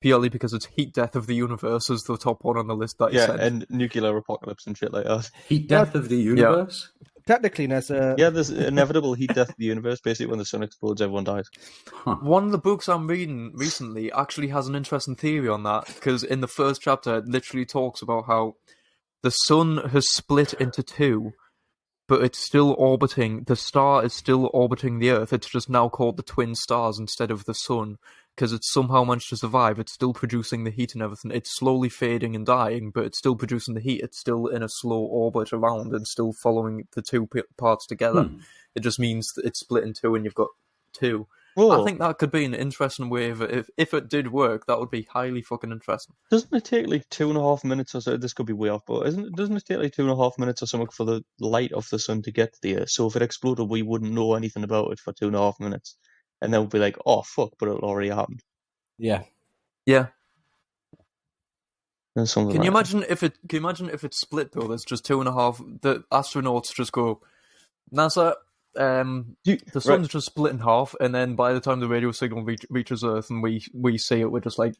Purely because it's heat death of the universe is the top one on the list that you said. And nuclear apocalypse and shit like that. Heat death of the universe? Technically, there's there's inevitable heat death of the universe. Basically, when the sun explodes, everyone dies. Huh. One of the books I'm reading recently actually has an interesting theory on that, because in the first chapter it literally talks about how the sun has split into two, but it's still orbiting, the star is still orbiting the Earth. It's just now called the twin stars instead of the sun, because it's somehow managed to survive. It's still producing the heat and everything. It's slowly fading and dying, but it's still producing the heat. It's still in a slow orbit around and still following the two parts together. It just means that it's split in two and you've got two. Whoa. I think that could be an interesting way of it. If it did work, that would be highly fucking interesting. Doesn't it take like 2.5 minutes or so? This could be way off, but doesn't it take like 2.5 minutes or something for the light of the sun to get to the Earth? So if it exploded, we wouldn't know anything about it for 2.5 minutes, and then we'd be like, "Oh fuck!" But it already happened. Yeah. Can you imagine if it split though? There's just 2.5. The astronauts just go, NASA. The sun's just split in half, and then by the time the radio signal reaches Earth and we see it, we're just like,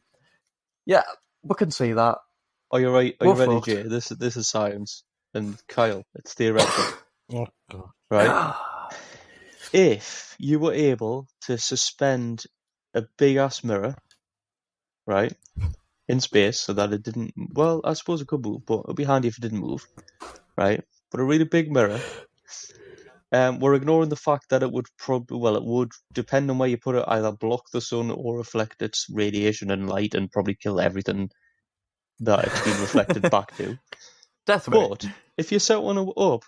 yeah, we can see that. Oh, you're right. Are you ready, fucked. Jay? This is science, and Kyle, it's theoretical. Oh god! Right? If you were able to suspend a big ass mirror, right, in space, so that it didn't. Well, I suppose it could move, but it'd be handy if it didn't move, right? But a really big mirror. We're ignoring the fact that it would it would, depend on where you put it, either block the sun or reflect its radiation and light and probably kill everything that it's been reflected back to. Definitely. But if you set one up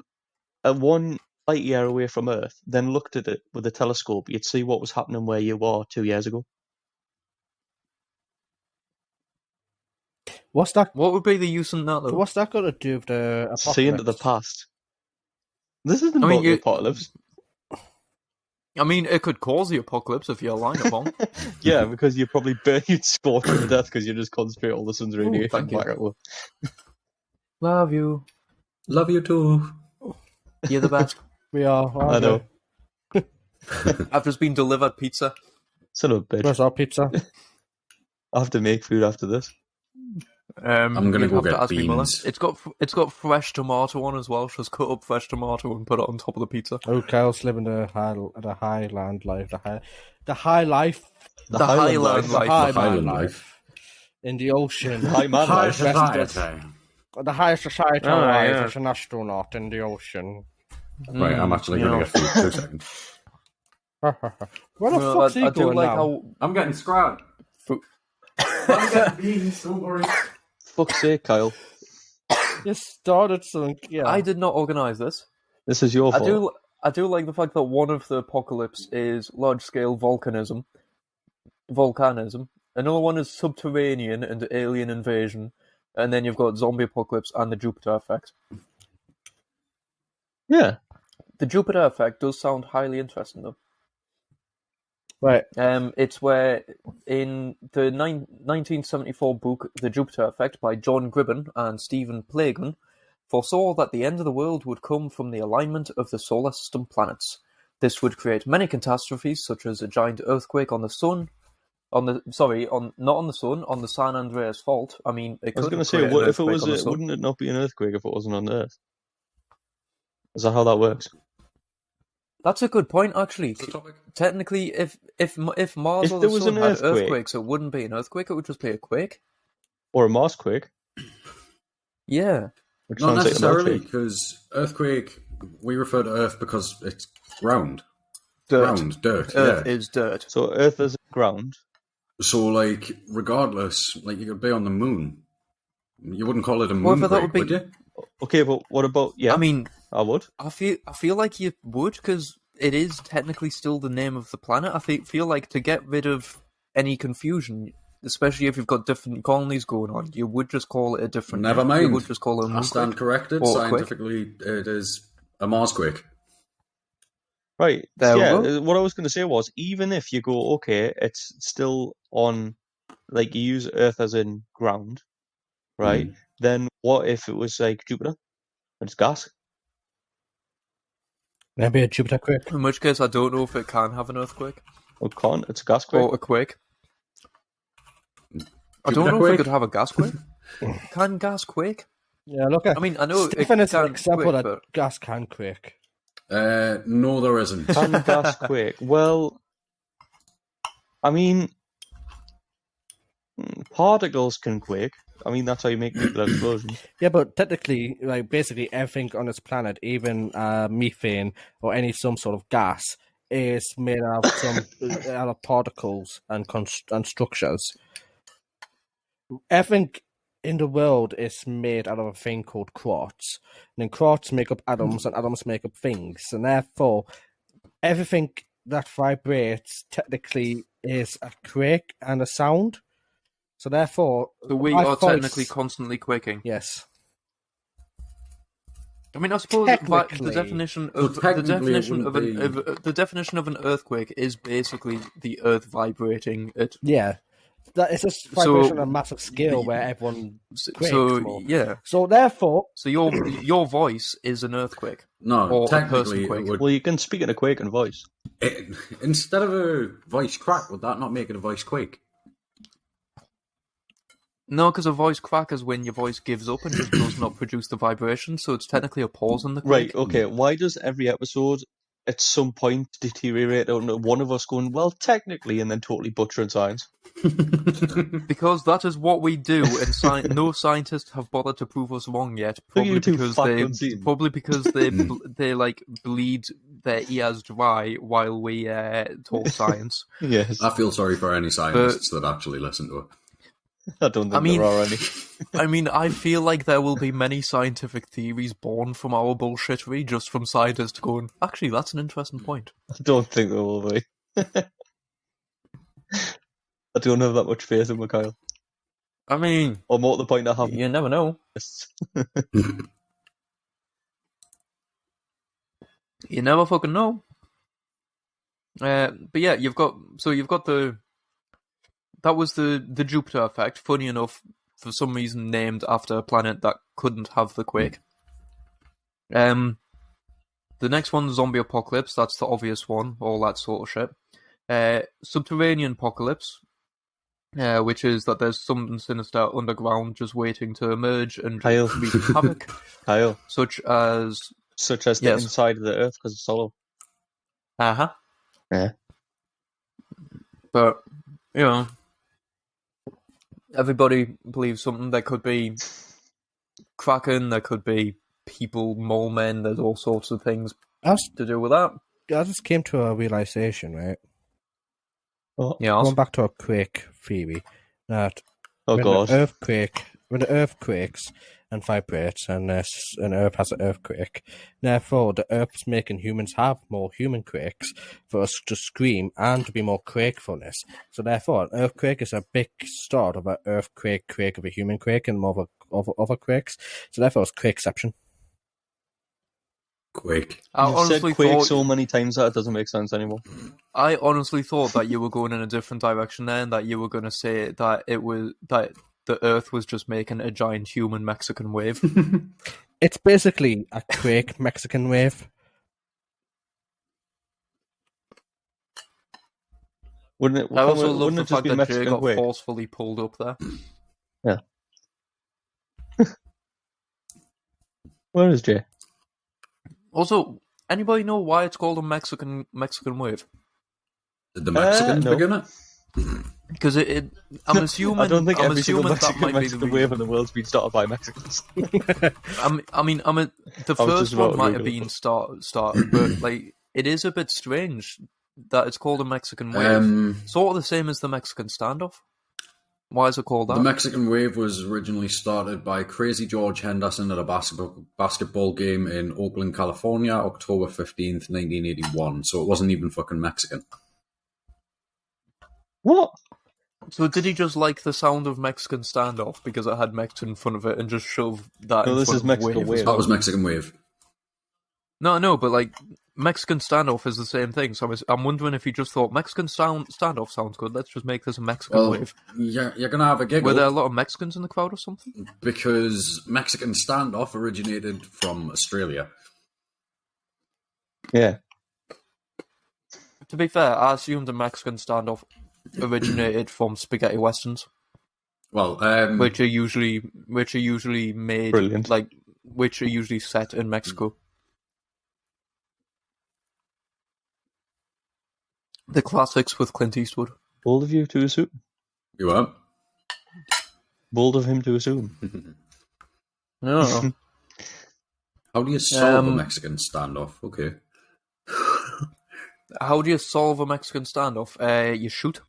at 1 light year away from Earth, then looked at it with a telescope, you'd see what was happening where you were 2 years ago. What's that? What would be the use in that though? What's that got to do with the apocalypse? See into the past. This isn't about the apocalypse. I mean, it could cause the apocalypse if you're lying upon. Yeah, because you'd scorch to death because you just concentrate all the sun's radiation back at you. Love you. Love you too. You're the best. We are. I know. I've just been delivered pizza. Son of a bitch. Where's our pizza? I have to make food after this. I'm gonna go get beans. It's got fresh tomato on as well. Just cut up fresh tomato and put it on top of the pizza. Oh, Kyle's living the highland life. The highland life. In the ocean. High man life. The high society life as an astronaut in the ocean. Right, I'm actually going to get food. 2 seconds. Where the fuck's he going now? I'm getting scrapped. I'm getting beans, don't worry. Fuck's sake, Kyle. You started something, yeah. I did not organise this. This is your fault. I do like the fact that one of the apocalypse is large-scale volcanism. Another one is subterranean and alien invasion. And then you've got zombie apocalypse and the Jupiter effect. Yeah. The Jupiter effect does sound highly interesting, though. Right. It's where in the 1974 book The Jupiter Effect by John Gribben and Stephen Plageman foresaw that the end of the world would come from the alignment of the solar system planets. This would create many catastrophes, such as a giant earthquake on the sun. On the San Andreas Fault. I mean, it could. I was going to say, what if it was? Wouldn't it not be an earthquake if it wasn't on the Earth? Is that how that works? That's a good point, actually. Technically, if Mars or the Sun had earthquakes, it wouldn't be an earthquake; it would just be a quake or a Marsquake. Yeah, not necessarily, because earthquake we refer to Earth because it's round. Dirt. Earth yeah. is dirt. So Earth is ground. So, like, regardless, like, you could be on the moon. You wouldn't call it a moonquake, would you? Okay, but what about... Yeah, I mean... I would. I feel like you would, because it is technically still the name of the planet. I feel like to get rid of any confusion, especially if you've got different colonies going on, you would just call it a different... Never mind. You would just call it a moonquake. I stand corrected. Scientifically, it is a Marsquake. Right. Yeah, what I was going to say was, even if you go, okay, it's still on, like, you use Earth as in ground, right? Then what if it was, like, Jupiter? It's gas? Maybe a Jupiter quake. In which case, I don't know if it can have an earthquake. It can't. It's a gas quake. Or a quake. I don't know if it could have a gas quake. Can gas quake? Yeah, look at. I mean, I know Stefan is an can example quake, that but... gas can quake. No, there isn't. Can gas quake? Well, I mean, particles can quake. I mean, that's how you make nuclear explosions. Yeah, but technically, like basically everything on this planet, even methane or some sort of gas, is made out of particles and structures. Everything in the world is made out of a thing called quartz. And then quartz make up atoms, and atoms make up things. And therefore, everything that vibrates technically is a quake and a sound. So therefore... So we are technically constantly quaking. Yes. I mean, I suppose the definition of an earthquake is basically the earth vibrating. Yeah. That is a vibration on a massive scale where everyone quakes more. Yeah. So therefore... So your voice is an earthquake. No, or technically a person Well, you can speak in a quaking voice. Instead of a voice crack, would that not make it a voice quake? No, because a voice crack is when your voice gives up and just does not produce the vibration, so it's technically a pause in the quake. Right, okay. Why does every episode at some point deteriorate out into one of us going, well, technically, and then totally butchering science? Because that is what we do, and no scientists have bothered to prove us wrong yet. Probably because they like bleed their ears dry while we talk science. Yes, I feel sorry for any scientists that actually listen to it. I don't think there are any. I mean, I feel like there will be many scientific theories born from our bullshittery, just from scientists going, actually, that's an interesting point. I don't think there will be. I don't have that much faith in Mikhail. I mean... Or more to the point I have. You never know. You never fucking know. But yeah, you've got the... That was the Jupiter effect, funny enough, for some reason named after a planet that couldn't have the quake. The next one, zombie apocalypse, that's the obvious one, all that sort of shit. Subterranean apocalypse, which is that there's something sinister underground just waiting to emerge and wreak havoc. Kyle. Such as the inside of the Earth, because it's hollow. Uh-huh. Yeah. But, you know... Everybody believes something. There could be Kraken, there could be people, mole men, there's all sorts of things to do with that. I just came to a realization, right? Yeah. Going back to a quake theory, that when the Earth quakes and vibrates, and Earth has an earthquake, therefore the Earth's making humans have more human quakes for us to scream and to be more quakefulness. So therefore, an earthquake is a big start of an earthquake of a human quake and more of other quakes. So therefore, it's quakeception. Quake. You've said quake so many times that it doesn't make sense anymore. I honestly thought that you were going in a different direction there, and that you were going to say that it was that the Earth was just making a giant human Mexican wave. It's basically a quake Mexican wave. Wouldn't it? I also love the it just fact be that Mexican Jay got quake? forcefully pulled up there. Yeah. Where is Jay? Also, anybody know why it's called a Mexican wave? Did the Mexicans begin it? Because I'm assuming. I don't think I'm every single assuming Mexican wave in the world's been started by Mexicans. the first one might have been started, but like it is a bit strange that it's called a Mexican wave. Sort of the same as the Mexican standoff. Why is it called that? The Mexican wave was originally started by Crazy George Henderson at a basketball game in Oakland, California, October 15th, 1981. So it wasn't even fucking Mexican. What? So did he just like the sound of Mexican standoff because it had Mex in front of it and just shove that in front of Mexican wave. That was Mexican wave. No, but like Mexican standoff is the same thing. So I'm wondering if he just thought Mexican standoff sounds good. Let's just make this a Mexican wave. Yeah, you're gonna have a giggle. Were there a lot of Mexicans in the crowd or something? Because Mexican standoff originated from Australia. Yeah. To be fair, I assumed the Mexican standoff originated from spaghetti westerns. Well, which are usually made Brilliant. which are usually set in Mexico. The classics with Clint Eastwood. Bold of you to assume. You are. Bold of him to assume. No. How do you solve a Mexican standoff? Okay. How do you solve a Mexican standoff? You shoot.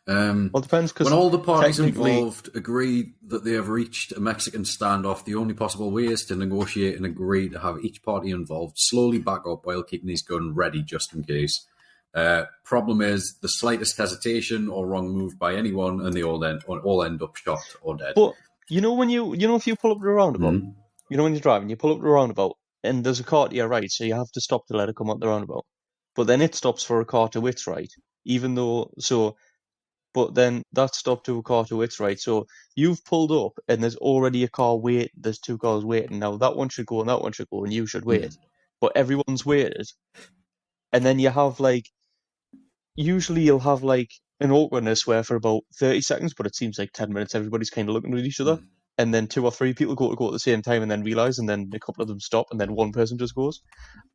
Well, it depends, because when all the parties involved agree that they have reached a Mexican standoff, the only possible way is to negotiate and agree to have each party involved slowly back up while keeping his gun ready just in case. Problem is the slightest hesitation or wrong move by anyone, and they all end up shot or dead. But you know if you pull up the roundabout, you know when you're driving, you pull up the roundabout, and there's a car to your right, so you have to stop to let it come up the roundabout. But then it stops for a car to its right, But then that stopped to a car to its right. So you've pulled up and there's already a car waiting. There's two cars waiting. Now that one should go and that one should go and you should wait. But everyone's waited. And then you have usually you'll have an awkwardness where for about 30 seconds, but it seems like 10 minutes, everybody's kind of looking at each other. And then 2 or 3 people go at the same time and then realise, and then a couple of them stop and then one person just goes.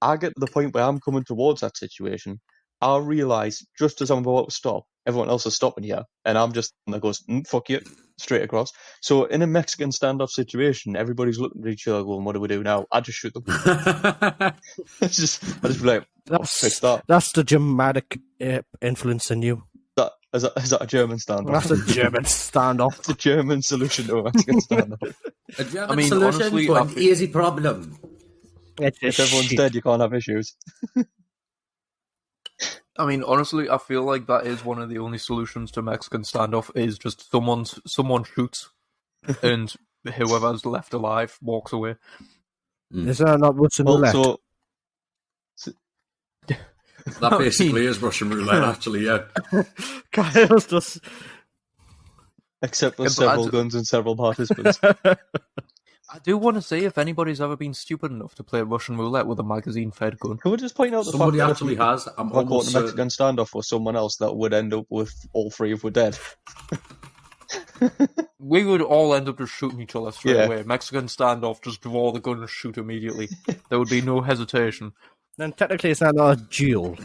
I get to the point where I'm coming towards that situation. I realise just as I'm about to stop, everyone else is stopping here, and I'm just and that goes, fuck you, straight across. So in a Mexican standoff situation, everybody's looking at each other going, what do we do now? I just shoot them. I just be like, fix that. That's the Germanic influence in you. Is that a German standoff? That's a German standoff. It's a German solution to a Mexican standoff. A German solution honestly, for an easy problem. If everyone's dead, you can't have issues. I mean, honestly, I feel like that is one of the only solutions to Mexican standoff is just someone shoots and whoever's left alive walks away. Is that not Russian roulette? That basically is Russian roulette, actually, yeah. Kyle's just... Except with several guns and several participants. I do want to see if anybody's ever been stupid enough to play Russian roulette with a magazine-fed gun. Can we just point out the somebody fact actually that has? I'm caught a Mexican standoff with someone else that would end up with all 3 of us dead. We would all end up just shooting each other straight away. Mexican standoff, just draw the gun and shoot immediately. There would be no hesitation. Then technically it's not a duel.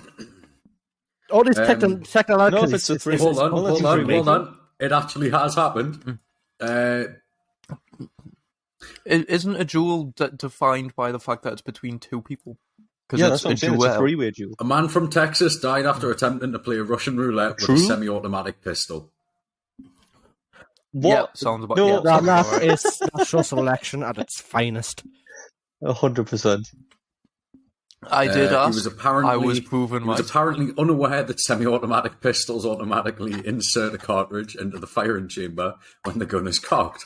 All these technological... No, if it's a 3. Hold on. It actually has happened. Isn't a duel defined by the fact that it's between 2 people? Yeah, that's what I'm saying. It's a 3-way duel. A man from Texas died after attempting to play Russian roulette with a semi-automatic pistol. What? Yeah, sounds about that is natural selection at its finest. 100%. I did ask. I was apparently unaware that semi-automatic pistols automatically insert a cartridge into the firing chamber when the gun is cocked.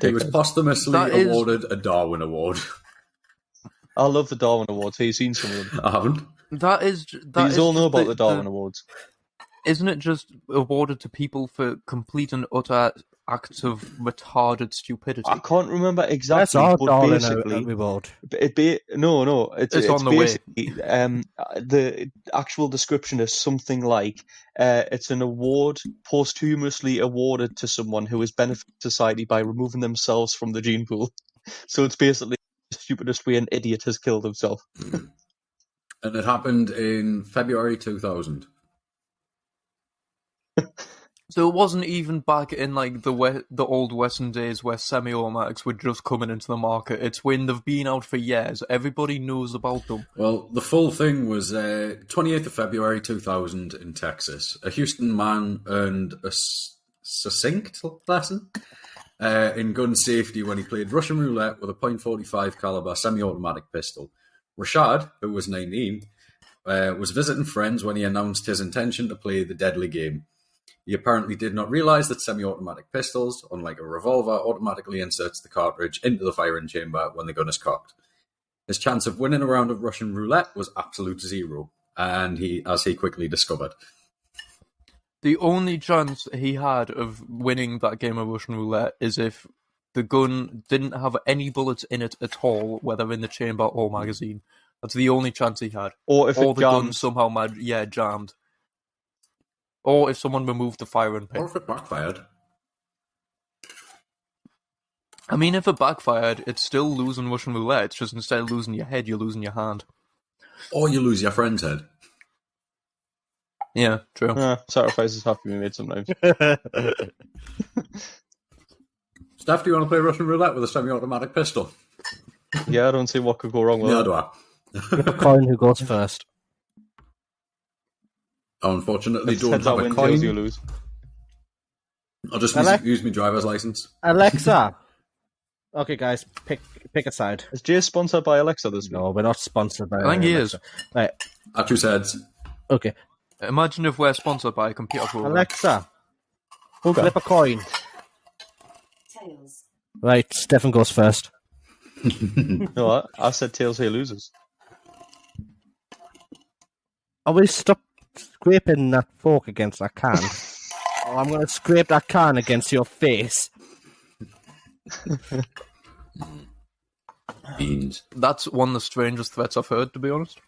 He was posthumously awarded a Darwin Award. I love the Darwin Awards. Have you seen some of them? I haven't. You all know about the Darwin Awards. Isn't it just awarded to people for complete and utter acts of retarded stupidity? I can't remember exactly. That's our Darwin Award. No. It's on the basically, way. The actual description is something like it's an award posthumously awarded to someone who has benefited society by removing themselves from the gene pool. So it's basically the stupidest way an idiot has killed himself. And it happened in February 2000. So it wasn't even back in the old Western days where semi-automatics were just coming into the market. It's when they've been out for years. Everybody knows about them. Well, the full thing was 28th of February 2000 in Texas. A Houston man earned a succinct lesson in gun safety when he played Russian roulette with a .45 caliber semi-automatic pistol. Rashad, who was 19, was visiting friends when he announced his intention to play the deadly game. He apparently did not realise that semi-automatic pistols, unlike a revolver, automatically inserts the cartridge into the firing chamber when the gun is cocked. His chance of winning a round of Russian roulette was absolute 0, and as he quickly discovered. The only chance he had of winning that game of Russian roulette is if the gun didn't have any bullets in it at all, whether in the chamber or magazine. That's the only chance he had. Or if the it gun jams. somehow jammed. Or if someone removed the firing pin. Or if it backfired. I mean, if it backfired, it's still losing Russian roulette. It's just instead of losing your head, you're losing your hand. Or you lose your friend's head. Yeah, true. Sacrifices have to be made sometimes. Steph, do you want to play Russian roulette with a semi-automatic pistol? Yeah, I don't see what could go wrong with Yeah, that. do I. Flip a coin, who goes first? I unfortunately If don't heads have or a win, tails, you coin. lose. I'll just Alex- use my driver's license. Alexa. Okay, guys, pick a side. Is Jay sponsored by Alexa this week? No, we're not sponsored by I think he Alexa. is. Right, I choose heads. okay. Imagine if we're sponsored by a computer program. Alexa, Okay. flip a coin. Tails. Right, Stefan goes first. No, I said tails, he loses. I will stop scraping that fork against that can. Or I'm going to scrape that can against your face. Beans. That's one of the strangest threats I've heard, to be honest.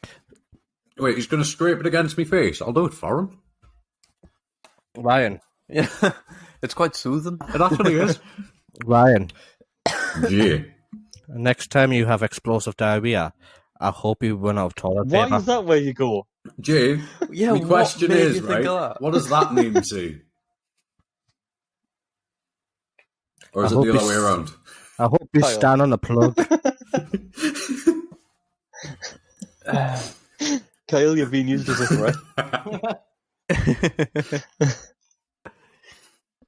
Wait, he's going to scrape it against my face. I'll do it for him. Ryan. Yeah, it's quite soothing. It actually is. Ryan, Yeah. next time you have explosive diarrhea, I hope you run out of toilet Why paper. is that where you go? Jay, Yeah, my what question made is, you think right, of that? what does that mean to? Or is I it hope the other it's- way around? I hope you Kyle. stand on the plug. Kyle, you're being used as a threat.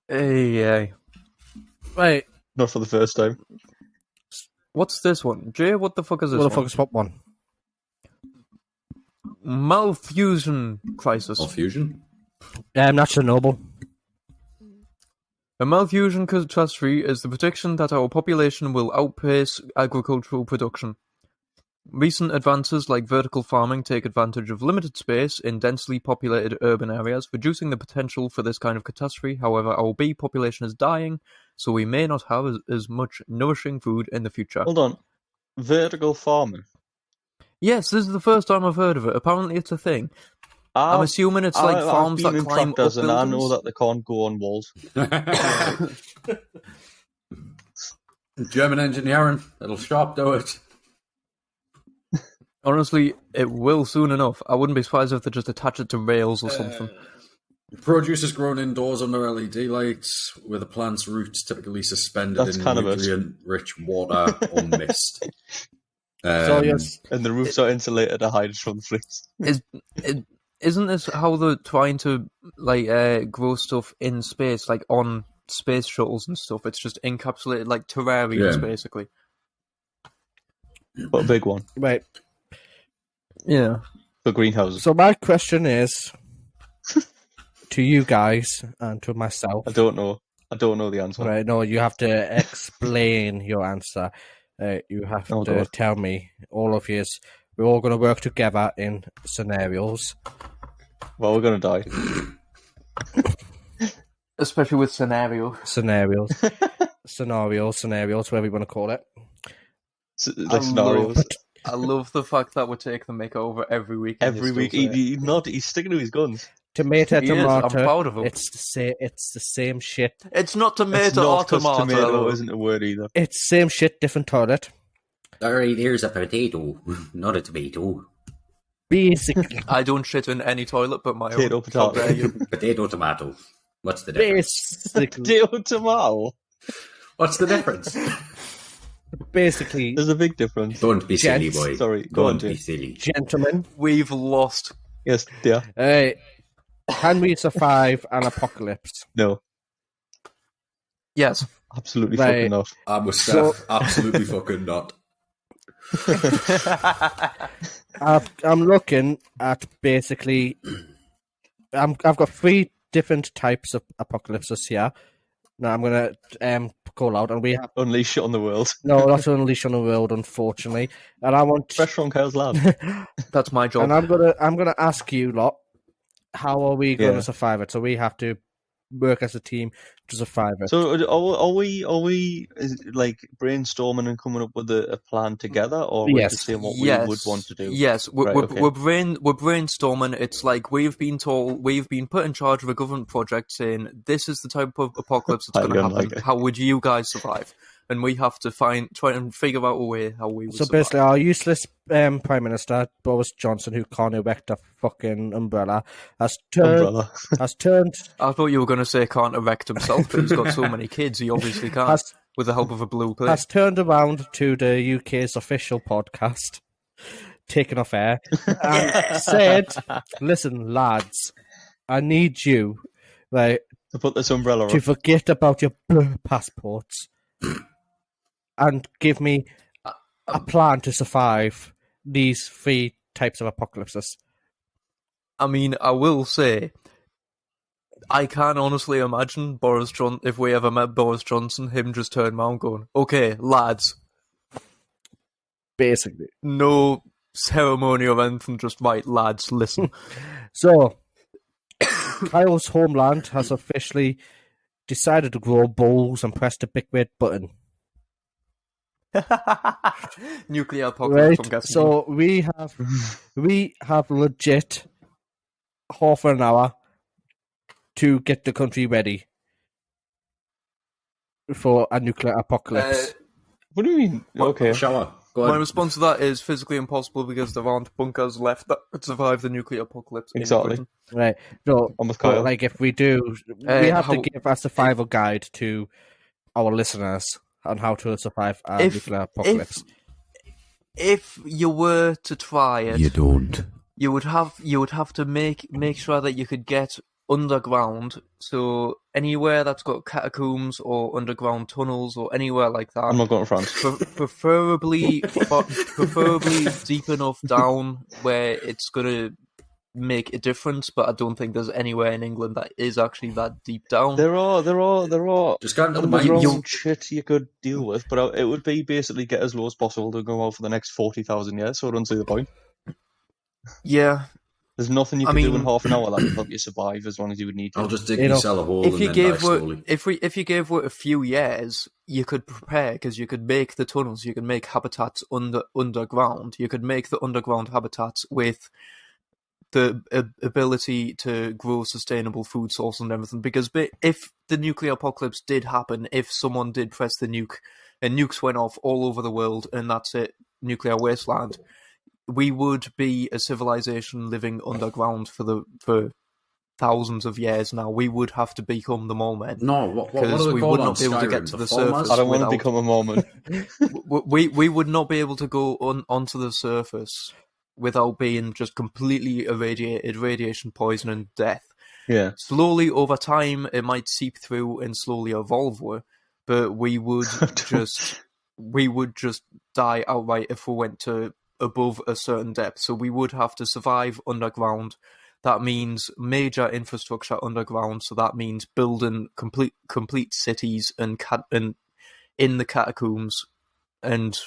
Hey. Right, Not for the first time. What's this one? Jay, what the fuck is this what the one? fuck is what one? Malfusion crisis. Or fusion? Not Chernobyl. A malfusion catastrophe is the prediction that our population will outpace agricultural production. Recent advances like vertical farming take advantage of limited space in densely populated urban areas, reducing the potential for this kind of catastrophe. However, our bee population is dying, so we may not have as much nourishing food in the future. Hold on. Vertical farming. Yes, this is the first time I've heard of it. Apparently it's a thing. I'm assuming it's like farms I've that been in climb up tractors and I buildings. know that they can't go on walls. German engineering. It'll sharp do it. Honestly, it will soon enough. I wouldn't be surprised if they just attach it to rails or something. Produce is grown indoors under LED lights, with the plant's roots typically suspended That's in cannabis. nutrient-rich water or mist. So yes, And the roofs are insulated to hide from the fleas. Isn't this how they're trying to grow stuff in space, like on space shuttles and stuff? It's just encapsulated like terrariums, Yeah. basically. But a big one. right. Yeah. For greenhouses. So my question is to you guys and to myself. I don't know. I don't know the answer. Right, no, you have to explain your answer. You have Oh, to God. tell me, all of you. We're all going to work together in scenarios. Well, we're going to die. Especially with scenario. Scenarios, whatever you want to call it. Like scenarios. I love the fact that we take the makeover every week. and Every he's week. still saying He's sticking to his guns. Tomato, He is, I'm tomato. proud of him. It's the same shit. It's not It's tomato not or 'cause tomato. tomato isn't a word either. It's same shit, different toilet. Alright, here's a potato, not a tomato. Basically, I don't shit in any toilet but my Potato, own. potato. How dare you? Potato, tomato. What's the difference? Potato tomato. What's the difference? basically, There's a big difference. Don't be silly, Gents, boy. sorry, go on, Don't be Jay. silly. gentlemen. We've lost. Yes, yeah. Can we survive an apocalypse? No. Yes. Absolutely Right. fucking not. I'm with So- Steph. Absolutely fucking not. I'm looking at basically. I've got 3 different types of apocalypses here. Now I'm gonna call out, and we have Unleash it on the world. no, not to unleash on the world, unfortunately. And I want, Fresh from Kyle's lab. That's my job. and I'm gonna ask you lot, how are we going Yeah. to survive it? So we have to work as a team to survive it. So are we like brainstorming and coming up with a plan together, or are we just saying what we would want to do? Yes, we're brainstorming. It's like we've been put in charge of a government project saying this is the type of apocalypse that's going to happen. How would you guys survive? And we have to try and figure out a way how we would survive. So basically, our useless Prime Minister, Boris Johnson, who can't erect a fucking umbrella, has turned... I thought you were going to say can't erect himself, but he's got so many kids, he obviously can't, with the help of a blue plate. Has turned around to the UK's official podcast, TakenOffAir, and said, listen, lads, I need you to put this umbrella on. To forget about your passports and give me a plan to survive these 3 types of apocalypses. I mean, I will say, I can honestly imagine if we ever met Boris Johnson, him just turning around going, okay, lads. Basically. No ceremony or anything, just right, lads, listen. So, Kyle's homeland has officially decided to grow bulls and press the big red button. Nuclear apocalypse, I'm guessing. So we have legit half an hour to get the country ready for a nuclear apocalypse. What do you mean? Okay. Shower. Go ahead. My response to that is physically impossible because there aren't bunkers left that could survive the nuclear apocalypse. Exactly. Right. So, I'm with Kyle. Like, if we do, we have to give a survival guide to our listeners on how to survive a nuclear apocalypse. If you were to try it, you don't. You would have to make sure that you could get underground. So anywhere that's got catacombs or underground tunnels or anywhere like that. I'm not going to France. Preferably deep enough down where it's gonna make a difference, but I don't think there's anywhere in England that is actually that deep down. There are just go into the underground shit you could deal with, but it would be basically get as low as possible to go out for the next 40,000 years, so I don't see the point. Yeah. There's nothing you can do in half an hour that will help you survive as long as you would need to. I'll just dig yourself a hole and then die slowly. If you gave it a few years, you could prepare, because you could make the tunnels, you could make habitats underground, you could make the underground habitats with the ability to grow sustainable food sources and everything. Because if the nuclear apocalypse did happen, if someone did press the nuke and nukes went off all over the world and that's it, nuclear wasteland, we would be a civilization living underground for thousands of years now. We would have to become the Mormon. No, because we would not be able to get to the surface. I don't want to become a Mormon. we would not be able to go onto the surface without being just completely irradiated, radiation poison and death. Yeah. Slowly over time, it might seep through and slowly evolve, but we would just die outright if we went to above a certain depth. So we would have to survive underground. That means major infrastructure underground. So that means building complete cities and in the catacombs, and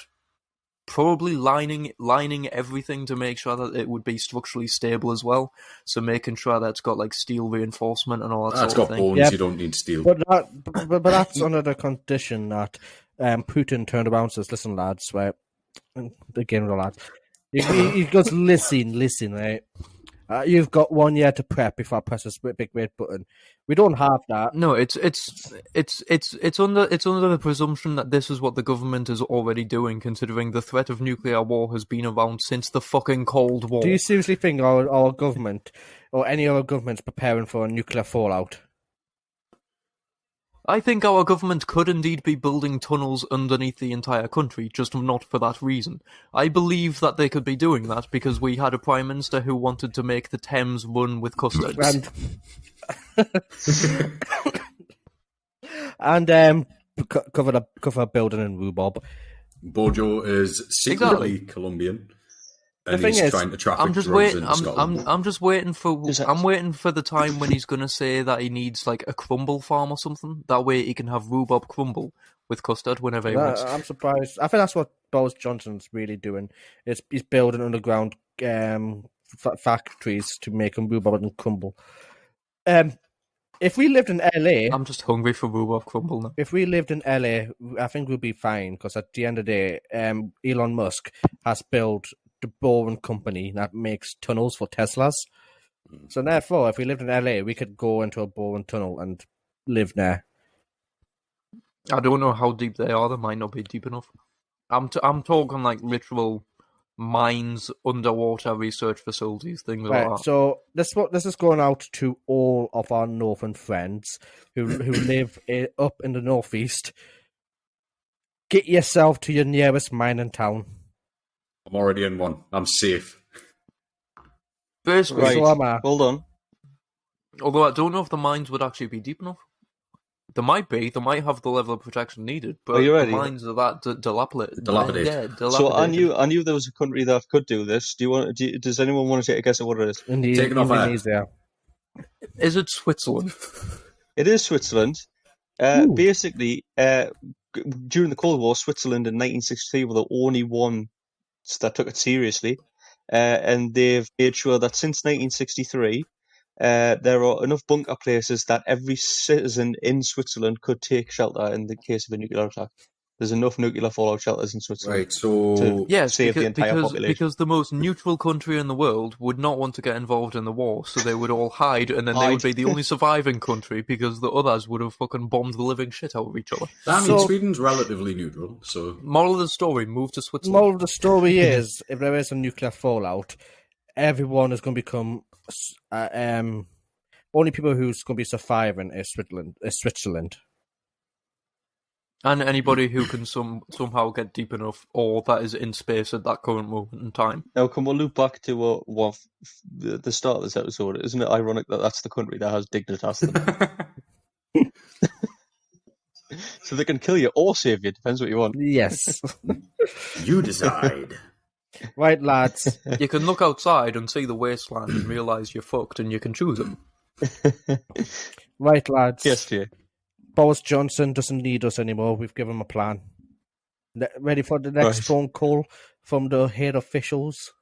probably lining everything to make sure that it would be structurally stable as well. So making sure that it's got like steel reinforcement and all that sort of thing. It's got bones. Yep. You don't need steel. But that's under the condition that Putin turned around and says, "Listen, lads, right." Again, lads. He goes, listen, right? You've got 1 year to prep before I press this big red button. We don't have that. No, it's under the presumption that this is what the government is already doing, considering the threat of nuclear war has been around since the fucking Cold War. Do you seriously think our government or any other government's preparing for a nuclear fallout? I think our government could indeed be building tunnels underneath the entire country, just not for that reason. I believe that they could be doing that because we had a Prime Minister who wanted to make the Thames run with custards. And cover a building in rhubarb. Bojo is secretly Colombian. And the thing he's trying to traffic drugs into Scotland. I'm waiting for the time when he's going to say that he needs like a crumble farm or something. That way he can have rhubarb crumble with custard whenever he wants. I'm surprised. I think that's what Boris Johnson's really doing. He's building underground factories to make them rhubarb and crumble. If if we lived in LA, I'm just hungry for rhubarb crumble now. If we lived in LA, I think we'd be fine because at the end of the day, Elon Musk has built the Boring Company that makes tunnels for Teslas. So therefore, if we lived in LA, we could go into a boring tunnel and live there. I don't know how deep they are. They might not be deep enough. I'm talking like literal mines, underwater research facilities, things like that. So this is going out to all of our northern friends who live up in the northeast. Get yourself to your nearest mining town. I'm already in one. I'm safe. Basically, Right, So am I. hold on. although I don't know if the mines would actually be deep enough. They might be. They might have the level of protection needed, but Are you ready? the mines are that dilapidated. Dilapidated. Yeah, dilapidated. So I knew there was a country that could do this. Does anyone want to take a guess at what it is? Indonesia. Is it Switzerland? It is Switzerland. Basically, during the Cold War, Switzerland in 1963 were the only ones that took it seriously, and they've made sure that since 1963, there are enough bunker places that every citizen in Switzerland could take shelter in the case of a nuclear attack. There's enough nuclear fallout shelters in Switzerland Right, so to save the entire population. Because the most neutral country in the world would not want to get involved in the war, so they would all hide, and then they would be the only surviving country because the others would have fucking bombed the living shit out of each other. I mean, Sweden's relatively neutral, so Moral of the story: move to Switzerland. Moral of the story is, if there is a nuclear fallout, everyone is going to become only people who's going to be surviving is Switzerland. And anybody who can somehow get deep enough, or that is in space at that current moment in time. Now, can we loop back to the start of this episode? Isn't it ironic that that's the country that has Dignitas? So they can kill you or save you, depends what you want. Yes. you decide. Right, lads. You can look outside and see the wasteland and realise you're fucked, and you can choose it. Right, lads. Yes, dear. Boris Johnson doesn't need us anymore. We've given him a plan. Ready for the next phone call from the head officials?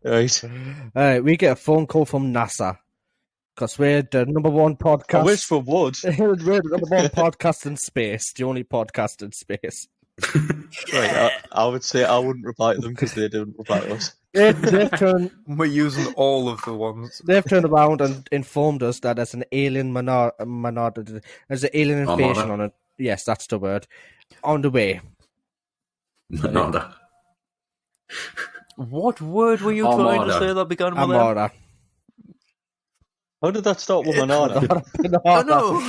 Right. We get a phone call from NASA. Because we're the number one podcast. I wish we would. We're the number one podcast in space. The only podcast in space. Right, I would say I wouldn't reply to them because they didn't reply to us. We're using all of the ones. They've turned around and informed us that there's an alien there's an alien invasion on it. Yes, that's the word. On the way. Manada. What word were you trying to say that began with Armada. How did that start with Manada? I know.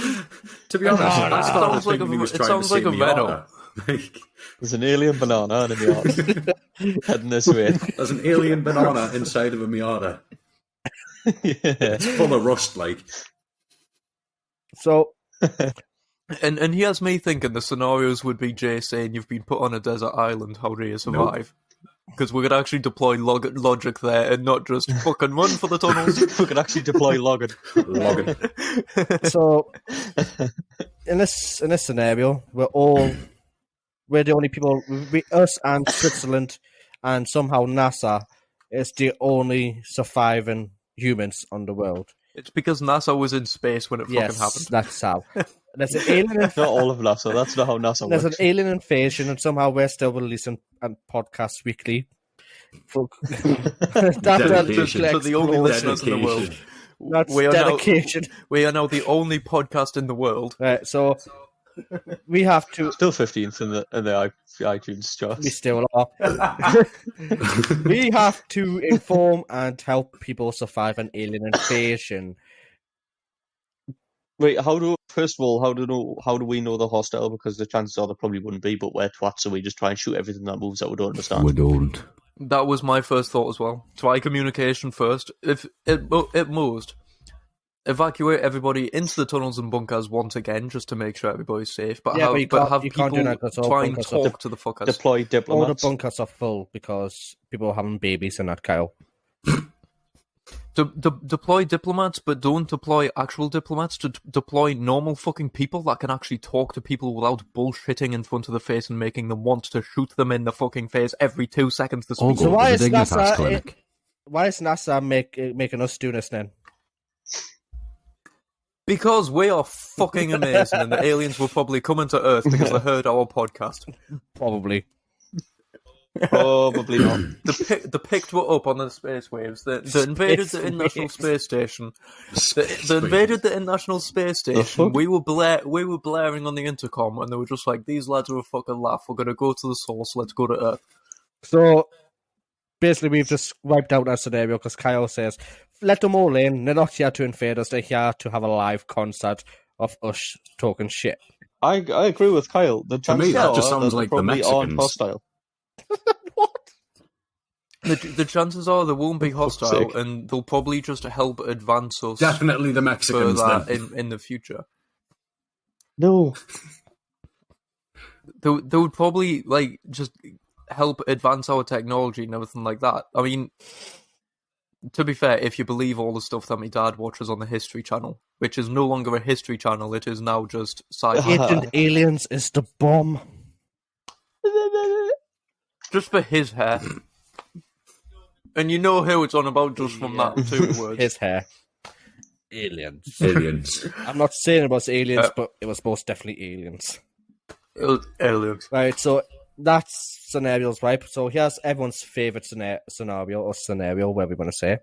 To be honest, it sounds like a Freddo. There's an alien banana in the yard heading this way. There's an alien banana inside of a Miata. It's full of rust, like. So, and here's me thinking the scenarios would be Jay saying you've been put on a desert island. How do you survive? Because we could actually deploy logic there and not just fucking run for the tunnels. We could actually deploy logging. So, in this scenario, we're the only people, us and Switzerland, and somehow NASA is the only surviving humans on the world. It's because NASA was in space when it fucking happened. That's how. There's an alien Not all of NASA. That's not how NASA works. There's an alien invasion, and somehow we're still releasing podcasts weekly. That's dedication to the only listeners in the world. That's dedication. We are now the only podcast in the world. Right, so we have to still 15th in the iTunes charts. We still are. We have to inform and help people survive an alien invasion. Wait, first of all, how do we know they're hostile? Because the chances are there probably wouldn't be, but we're twats, so we just try and shoot everything that moves that we don't understand. We don't. That was my first thought as well. Try communication first. If at most, evacuate everybody into the tunnels and bunkers once again, just to make sure everybody's safe. But have people try and talk to the fuckers. Deploy diplomats. All the bunkers are full because people are having babies in that, Kyle. Deploy diplomats, but don't deploy actual diplomats. To deploy normal fucking people that can actually talk to people without bullshitting in front of the face and making them want to shoot them in the fucking face every 2 seconds to speak. So why is NASA making us do this then? Because we are fucking amazing, and the aliens will probably come into Earth because they heard our podcast. Probably. Probably not. They picked what up on the space waves. They invaded the International Space Station. They invaded the International Space Station. We were blaring on the intercom, and they were just like, "These lads are a fucking laugh. We're gonna go to the source. Let's go to Earth." So basically, we've just wiped out our scenario because Kyle says, "Let them all in. They're not here to invade us. They're here to have a live concert of us talking shit." I agree with Kyle. The To me, that just sounds like the aren't Mexicans. hostile. What? The chances are they won't be hostile, and they'll probably just help advance us. Definitely the Mexicans, further then. in the future. No. They would probably like just help advance our technology and everything like that. I mean, to be fair, if you believe all the stuff that my dad watches on the History Channel, which is no longer a History Channel, it is now just sci-fi. Agent Aliens is the bomb. Just for his hair. And you know who it's on about just from that two words. His hair. Aliens. Aliens. I'm not saying it was aliens, but it was most definitely aliens. Aliens. Right, so that's scenarios, right? So here's everyone's favourite scenario, whatever we want to say.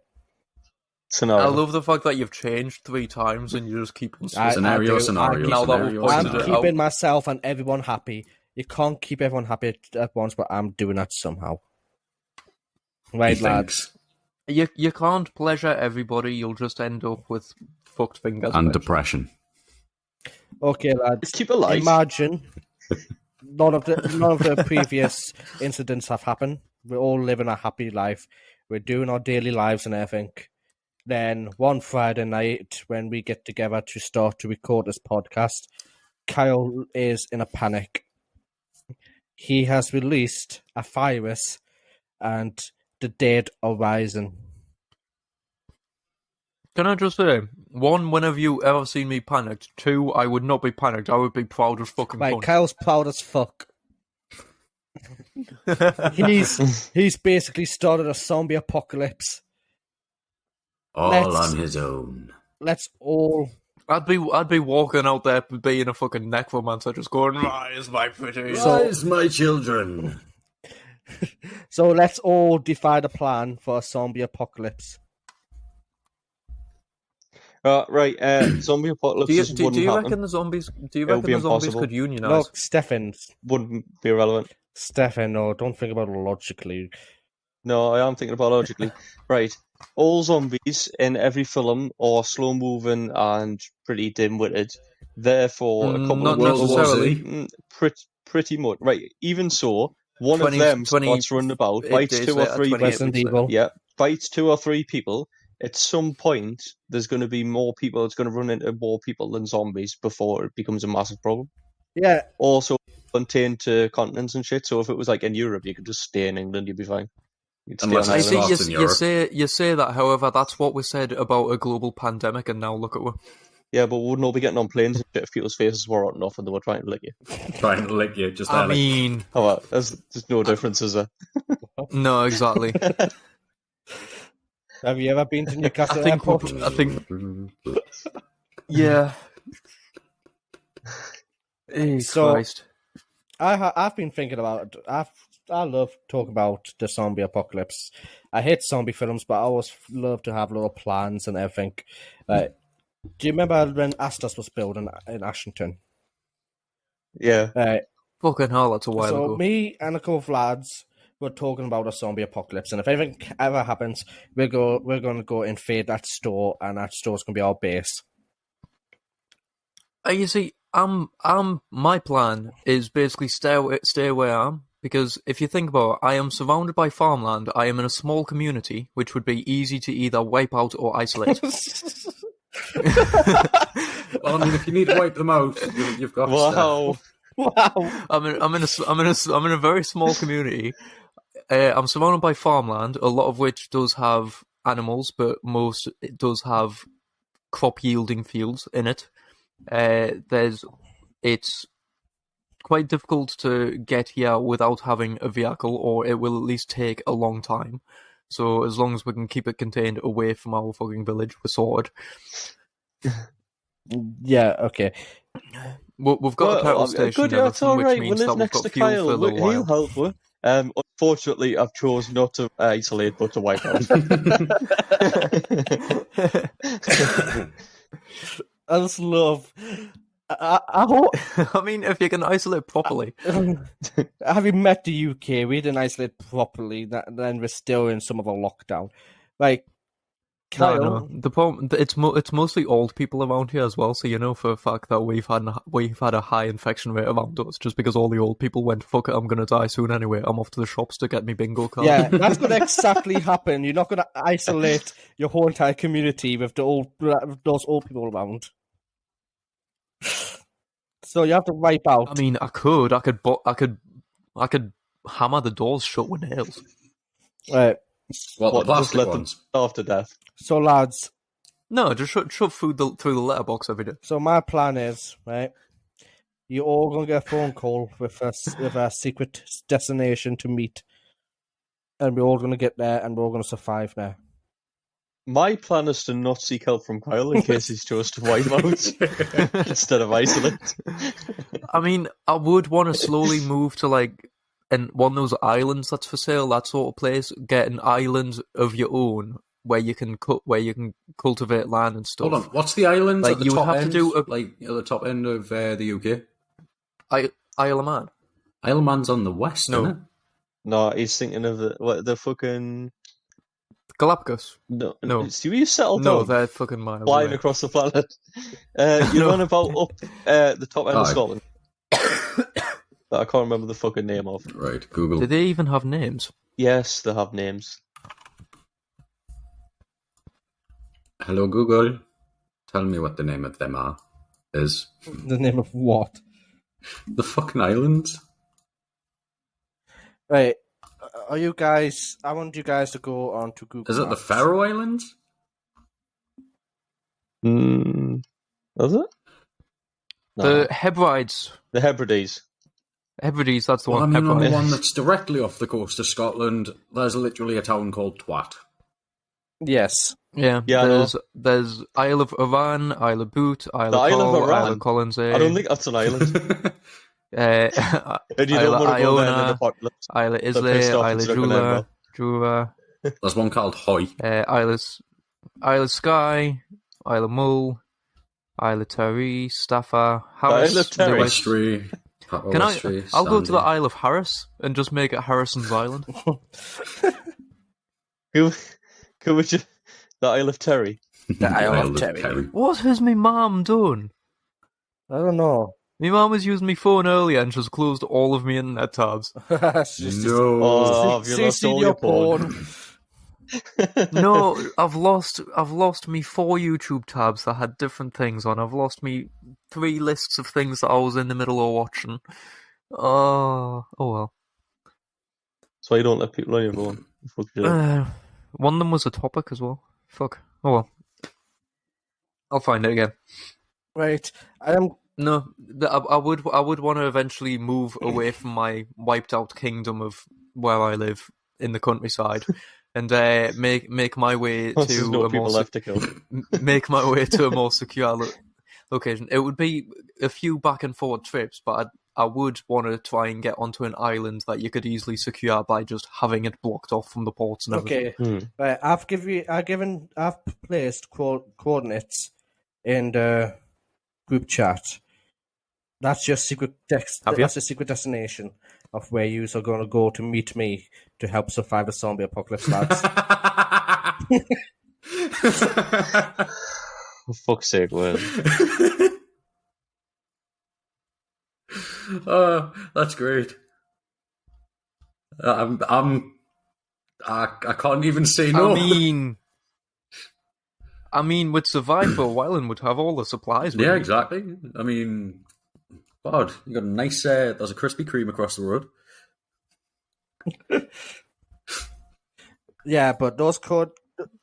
Scenario. I love the fact that you've changed 3 times and you just keep on Scenario. I'm keeping myself and everyone happy. You can't keep everyone happy at once, but I'm doing that somehow. Right, lads? You can't pleasure everybody. You'll just end up with fucked fingers. And depression. Okay, lads. Keep it light. Imagine none of the previous incidents have happened. We're all living a happy life. We're doing our daily lives and everything. Then one Friday night, when we get together to start to record this podcast, Kyle is in a panic. He has released a virus, and the dead are rising. Can I just say, 1, whenever you ever seen me panicked. 2, I would not be panicked. I would be proud as fucking Right, punch. Kyle's proud as fuck. He's basically started a zombie apocalypse. All on his own. Let's all... I'd be walking out there being a fucking necromancer, just going, "Rise, my pretty." Rise, my children. So let's all define a plan for a zombie apocalypse. Right, zombie apocalypse do you reckon the zombies? Do you reckon the zombies could unionize? No, Stefan. Wouldn't be relevant. Stefan, no, don't think about it logically. No, I am thinking about logically. Right, all zombies in every film are slow-moving and pretty dim-witted. Therefore, a couple not of World War necessarily. pretty much. Right, even so, one of them starts running about, bites 2 or 3 people. Yeah, bites 2 or 3 people. At some point, there's going to be more people. It's going to run into more people than zombies before it becomes a massive problem. Yeah. Also, contained to continents and shit. So if it was like in Europe, you could just stay in England. You'd be fine. I see. You say that. However, that's what we said about a global pandemic, and now look at what. Yeah, but we wouldn't all be getting on planes and shit if people's faces were rotten off and they were trying to lick you. Trying to lick you, just I mean... Oh, well, there's no difference, is there? No, exactly. Have you ever been to Newcastle Airport? I think... Yeah. So, Christ. I've been thinking about it. I love talking about the zombie apocalypse. I hate zombie films, but I always love to have little plans and everything. Do you remember when Astos was built in Ashington? Yeah. Fucking hell, that's a while ago. So me and a couple of lads were talking about a zombie apocalypse, and if anything ever happens, we're going to go invade that store, and that store's going to be our base. You see, my plan is basically stay where I am, because if you think about it, I am surrounded by farmland, I am in a small community, which would be easy to either wipe out or isolate. Well, I mean, if you need to wipe them out, you've got Wow. I'm in a very small community. I'm surrounded by farmland, a lot of which does have animals, but most it does have crop yielding fields in it. It's quite difficult to get here without having a vehicle, or it will at least take a long time. So as long as we can keep it contained away from our fucking village, we're sorted. Yeah, okay. We've got a petrol station and everything, which means that we've got fuel for a little while. He'll help us. Unfortunately, I've chosen not to isolate, but to wipe out. I just love... I hope... I mean, if you can isolate properly. Having met the UK, we didn't isolate properly, then we're still in some of a lockdown. Like, Kyle... No. The problem, it's mostly old people around here as well, so you know for a fact that we've had a high infection rate around us, just because all the old people went, fuck it, I'm going to die soon anyway, I'm off to the shops to get me bingo card. Yeah, that's going to exactly happen. You're not going to isolate your whole entire community with those old people around. So you have to wipe out. I mean, I could hammer the doors shut with nails. Right. Well, the plastic just let ones. them starve to death. So, lads. No, just shove food through the letterbox every day. So my plan is, right, you're all going to get a phone call with a secret destination to meet. And we're all going to get there and we're all going to survive there. My plan is to not seek help from Kyle in case he's chose to wipe out instead of isolate. I mean, I would want to slowly move to like one of those islands that's for sale, that sort of place. Get an island of your own where you can cultivate land and stuff. Hold on, what's the island Like, at the you would top have end? to do like at the top end of the UK. Isle of Man. Isle of Man's on the west, No. isn't it? No, he's thinking of the fucking... Galapagos. No. See where you settled No, down? they're fucking miles Flying away. across the planet. You're on about up the top end of Scotland. That I can't remember the fucking name of. Right, Google. Do they even have names? Yes, they have names. Hello, Google. Tell me what the name of them is. The name of what? The fucking islands. Right. Are you guys... I want you guys to go on to Google Is it the Maps. Faroe Islands? Is it? The Hebrides. The Hebrides. Hebrides, that's the Well, I one. mean, on the Hebrides. one that's directly off the coast of Scotland, there's literally a town called Twat. Yes. Yeah, Yeah, I know. there's Isle of Arran, Isle of Bute, Isle The of Isle of Hull, Arran? Isle of Colonsay. I don't think that's an island. And you Isle don't of want to go there in an Iona, apocalypse. Isle of They're Islay, pissed off Isle and of stuck in limbo. Jura, There's one called Hoy. Isle of Skye, Isle of Mull, Isle of Terry, Staffa, Harris. Isle of Terry. Westry. Can I'll go to the Isle of Harris and just make it Harrison's Island. Who would you... The Isle of Terry. The Isle of Terry. What has me mum done? I don't know. My mum was using my phone earlier and she's closed all of my internet tabs. No. Have you lost all your porn? No, I've lost me 4 YouTube tabs that had different things on. I've lost me 3 lists of things that I was in the middle of watching. Oh well. That's why you don't let people on your phone. Fuck you. One of them was a topic as well. Fuck. Oh well. I'll find it again. Right. No, I would want to eventually move away from my wiped out kingdom of where I live in the countryside, and make my way There's no people left to kill. make my way to a more secure location. It would be a few back and forth trips, but I would want to try and get onto an island that you could easily secure by just having it blocked off from the ports and everything. Okay. Right. I've placed coordinates in the group chat. That's your secret text. Have you? That's the secret destination of where you are going to go to meet me to help survive the zombie apocalypse, lads. For fuck's sake, Will. Oh, that's great. I can't even say no. I mean, with survive for a while and would have all the supplies. Yeah, exactly. I mean, God, you got a nice. There's a Krispy Kreme across the road. Yeah, but those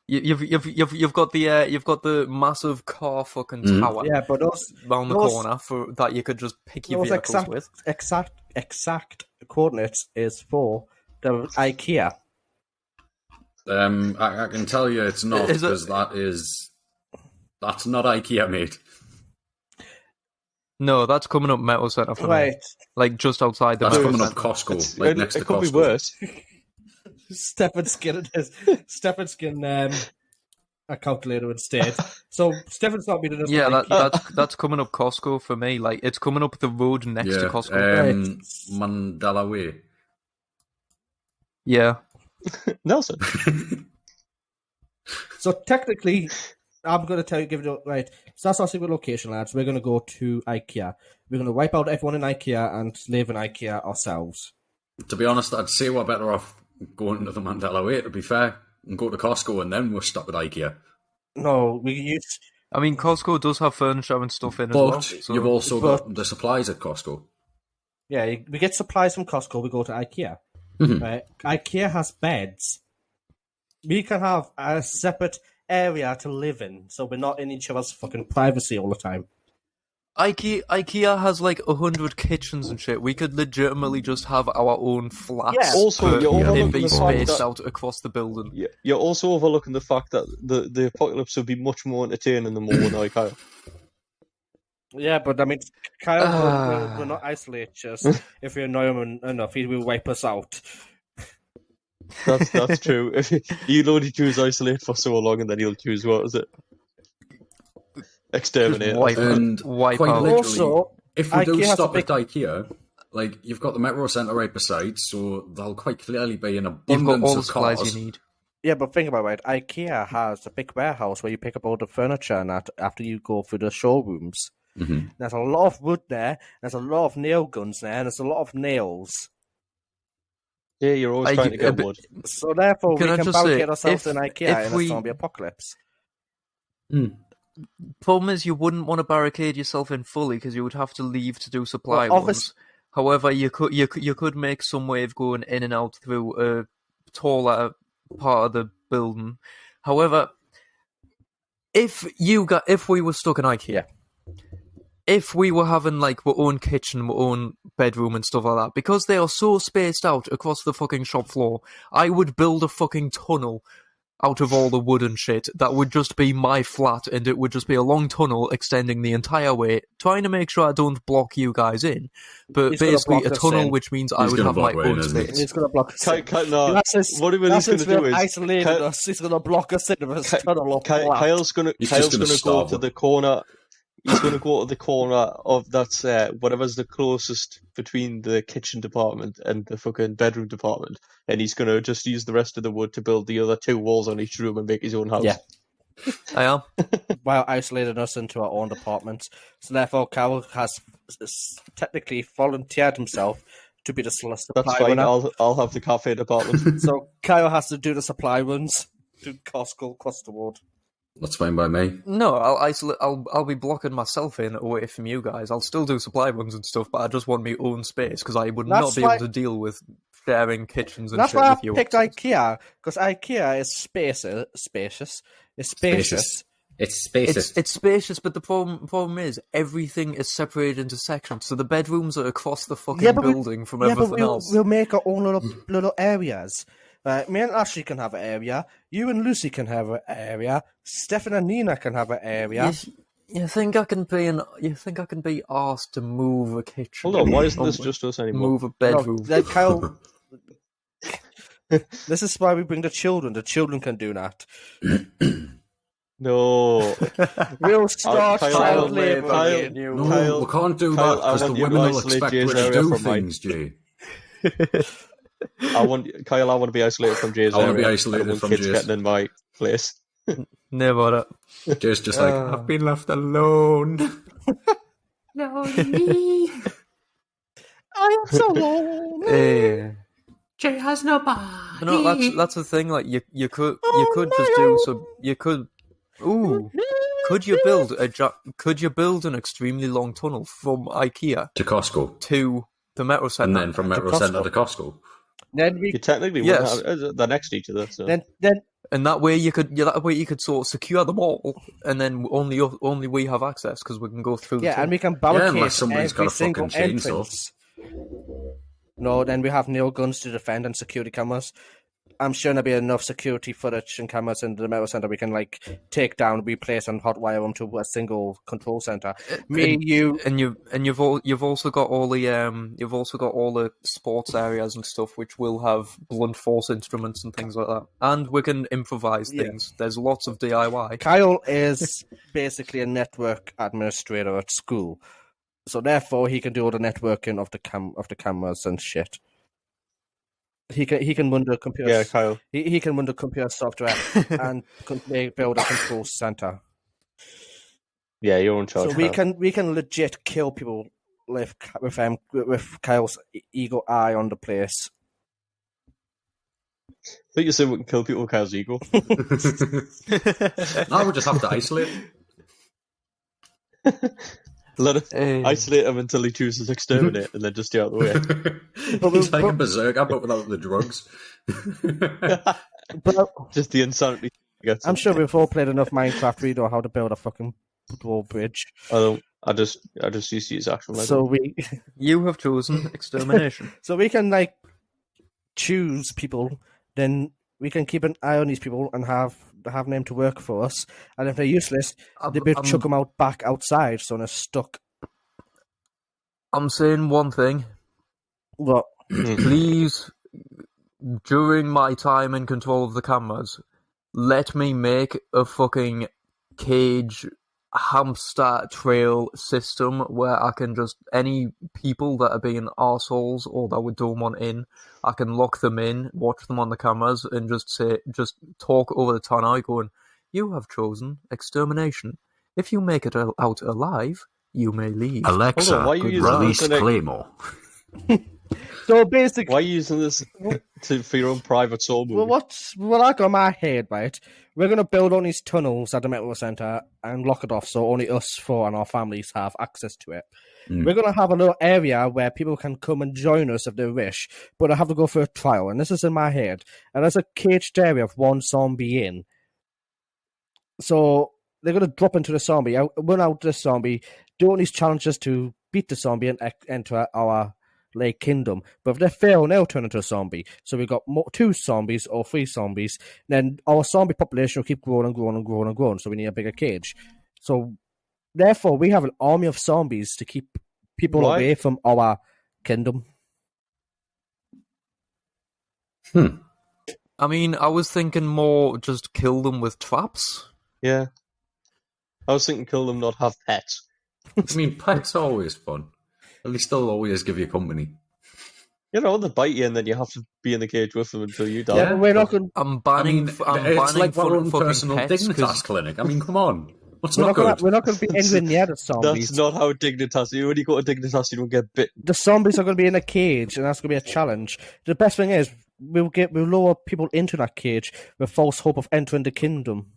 You've got the massive car fucking tower. Yeah, but those round the corner for that you could just pick your vehicles with. Exact coordinates is for the IKEA. I can tell you it's not, because that's not IKEA, mate. No, that's coming up Metal Centre for me. Like just outside the That's Metal coming up Centre. Costco, like next to It could be Costco. worse. Stefan Skin a calculator instead. So Stefan's not been in that's coming up Costco for me. Like it's coming up the road next to Costco. Mandela Way. Yeah. Nelson. So technically, I'm going to tell you, give it right. So that's our secret location, lads. We're going to go to IKEA. We're going to wipe out everyone in IKEA and live in IKEA ourselves. To be honest, I'd say we're better off going to the Mandela Way, to be fair, and go to Costco and then we're stuck with IKEA. No, we use... I mean, Costco does have furniture and stuff in as But well. So... you've also got the supplies at Costco. Yeah, we get supplies from Costco, we go to IKEA. IKEA has beds. We can have a separate area to live in, so we're not in each other's fucking privacy all the time. IKEA has like 100 kitchens and shit. We could legitimately just have our own flats. Yeah. Also, you're overlooking be the fact spaced that, out across the building. You're also overlooking the fact that the apocalypse would be much more entertaining than more than IKEA. Yeah, but I mean, Kyle will not isolate us. If we annoy him enough, he will wipe us out. That's true. He'll only choose isolate for so long, and then he'll choose, what is it? Exterminate. Wipe quite out. literally, Also, if we do IKEA has stop a big- at IKEA, like, you've got the Metro Centre right beside, so there'll quite clearly be an You've got abundance all the of supplies cars. you need. Yeah, but think about it. IKEA has a big warehouse where you pick up all the furniture and that after you go through the showrooms. Mm-hmm. There's a lot of wood there. There's a lot of nail guns there, and there's a lot of nails. Yeah, you're always trying to get wood. So therefore, we can barricade ourselves in IKEA in a we... zombie apocalypse. Problem is, you wouldn't want to barricade yourself in fully because you would have to leave to do supply runs. However, you could make some way of going in and out through a taller part of the building. However, if we were stuck in IKEA, if we were having like our own kitchen, our own bedroom and stuff like that, because they are so spaced out across the fucking shop floor, I would build a fucking tunnel out of all the wood and shit that would just be my flat, and it would just be a long tunnel extending the entire way, trying to make sure I don't block you guys in, but basically a tunnel which means I would have my own space. He's going to block us in. No, what he's going to do is... isolated us. He's going to block us in with his tunnel of Kyle's going to go to the corner... He's going to go to the corner of that's whatever's the closest between the kitchen department and the fucking bedroom department, and he's going to just use the rest of the wood to build the other 2 walls on each room and make his own house. Yeah, I am. While isolating us into our own apartments. So therefore, Kyle has technically volunteered himself to be the supply That's fine. runner. I'll have the cafe department. So Kyle has to do the supply runs to Costco across the world. That's fine by me. No, I'll be blocking myself in away from you guys. I'll still do supply runs and stuff, but I just want my own space because I would not be able to deal with sharing kitchens and shit with you. That's why I picked IKEA, because IKEA is spacious. It's spacious. It's spacious. It's spacious, but the problem is everything is separated into sections. So the bedrooms are across the fucking building from everything else. We'll make our own little areas. Me and Ashley can have an area. You and Lucy can have an area. Stefan and Nina can have an area. You think I can be asked to move a kitchen? Hold on, why isn't this just us anymore? Move a bedroom. No, Kyle, this is why we bring the children. The children can do that. No. We'll start child labour. No, we can't do that because the women will expect us to do things, Jay. I want to be isolated from Jay's area. I want to be isolated from kids Jay's. getting in my place. Never. Jay's just like, I've been left alone. Lonely. I am so lonely. Jay has nobody. No, that's the thing. Like you could just do some. You could. Ooh. Could you build an extremely long tunnel from IKEA to Costco to the Metro Centre, and then from Metro Centre to Costco? Then you technically wouldn't have, they're next to each other. So. Then and that way you could sort of secure them all, and then only we have access because we can go through. Yeah, and we can barricade every single entrance. No, then we have nail guns to defend and security cameras. I'm sure there'll be enough security footage and cameras in the medical center we can like take down, replace, and hotwire them to a single control center. You've also got all the sports areas and stuff which will have blunt force instruments and things like that, and we can improvise things. There's lots of DIY. Kyle is basically a network administrator at school, so therefore he can do all the networking of the cameras and shit. He can run the computer. Yeah, Kyle. He can run the computer software and build a control center. Yeah, you're in charge. So we can legit kill people with Kyle's eagle eye on the place. I think you said we can kill people with Kyle's ego. I would just have to isolate. Isolate him until he chooses exterminate, and then just stay out of the way. He's like a berserker, but without the drugs. Just the insanity. I'm sure we've all played enough Minecraft. We know how to build a fucking wall bridge. I just used to use action. You have chosen extermination. So we can like choose people, then we can keep an eye on these people and have them to work for us. And if they're useless, they chuck them out back outside, so they're stuck. I'm saying one thing. What? Please, during my time in control of the cameras, let me make a fucking cage hamster trail system where I can just, any people that are being arseholes or that we don't want in, I can lock them in, watch them on the cameras, and just talk over the tannoy going, you have chosen extermination. If you make it out alive, you may leave. Alexa, release Claymore. So basically, why are you using this for your own private soul movie? Well, what I got in my head, right? We're going to build on these tunnels at the medical center and lock it off so only us four and our families have access to it. We're going to have a little area where people can come and join us if they wish, but I have to go for a trial, and this is in my head. And there's a caged area of one zombie in. So they're going to drop into the zombie, run out the zombie, do all these challenges to beat the zombie and enter our Lake Kingdom. But if they fail, they'll turn into a zombie. So we've got 2 zombies or 3 zombies. Then our zombie population will keep growing and growing and growing and growing. So we need a bigger cage. So therefore, we have an army of zombies to keep people away from our kingdom. I mean, I was thinking more just kill them with traps. Yeah. I was thinking kill them, not have pets. I mean, pets are always fun. At least they'll always give you company. You know, they bite you and then you have to be in the cage with them until you die. Yeah, we're not going. I'm banning. It's like our own personal Dignitas clinic. I mean, come on. What's not good? We're not going to be anywhere near the zombies. That's not how Dignitas. When you go to Dignitas, you don't get bit. The zombies are going to be in a cage, and that's going to be a challenge. The best thing is we'll lure people into that cage with false hope of entering the kingdom.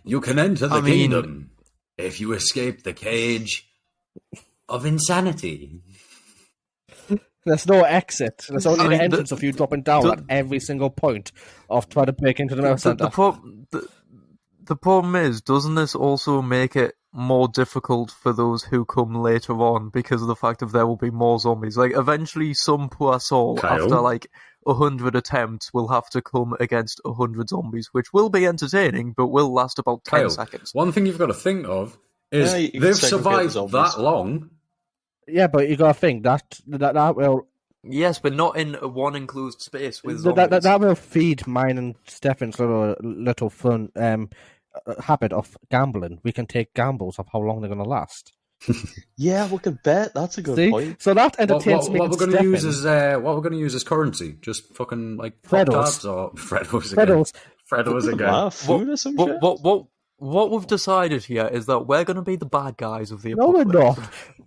You can enter the kingdom if you escape the cage of insanity. There's no exit. There's only the entrance of you dropping down at every single point of trying to break into the medical center. The problem is, doesn't this also make it more difficult for those who come later on because of the fact that there will be more zombies? Like, eventually some poor soul, after like 100 attempts, will have to come against 100 zombies, which will be entertaining, but will last about 10 seconds. One thing you've got to think of is they've survived that long. Yeah, but you got to think that will. Yes, but not in one enclosed space with zombies. That will feed mine and Stefan's little fun habit of gambling. We can take gambles of how long they're going to last. Yeah, we could bet. That's a good point. So that entertains me. What we're going to use is currency. Just fucking like Freddos or Freddos again. Food or some shit? What we've decided here is that we're going to be the bad guys of the apocalypse. No, we're not.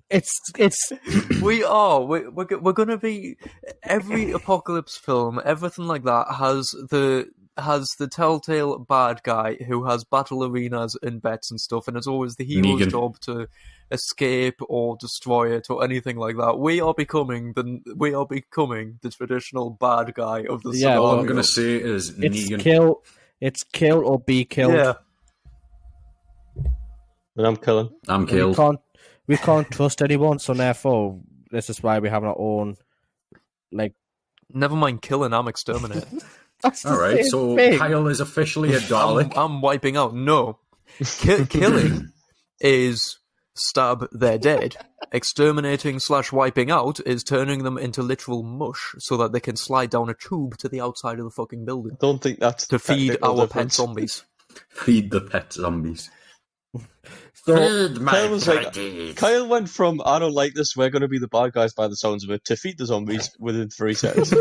It's we are. We're going to be every apocalypse film. Everything like that has the telltale bad guy who has battle arenas and bets and stuff, and it's always the hero's job to escape or destroy it or anything like that. We are becoming the traditional bad guy of the scenario. All I'm going to say is it's kill or be killed. Yeah. And I'm killing. I'm killed. We can't trust anyone, so therefore this is why we have our own Never mind killing, I'm exterminating. All right, so thing. Kyle is officially a Dalek. I'm wiping out. No. Killing is stab, they're dead. Exterminating / wiping out is turning them into literal mush so that they can slide down a tube to the outside of the fucking building. I don't think that's to feed technical our difference. pet zombies. Feed the pet zombies. So Kyle went from I don't like this, we're going to be the bad guys by the sounds of it, to feed the zombies within 3 seconds.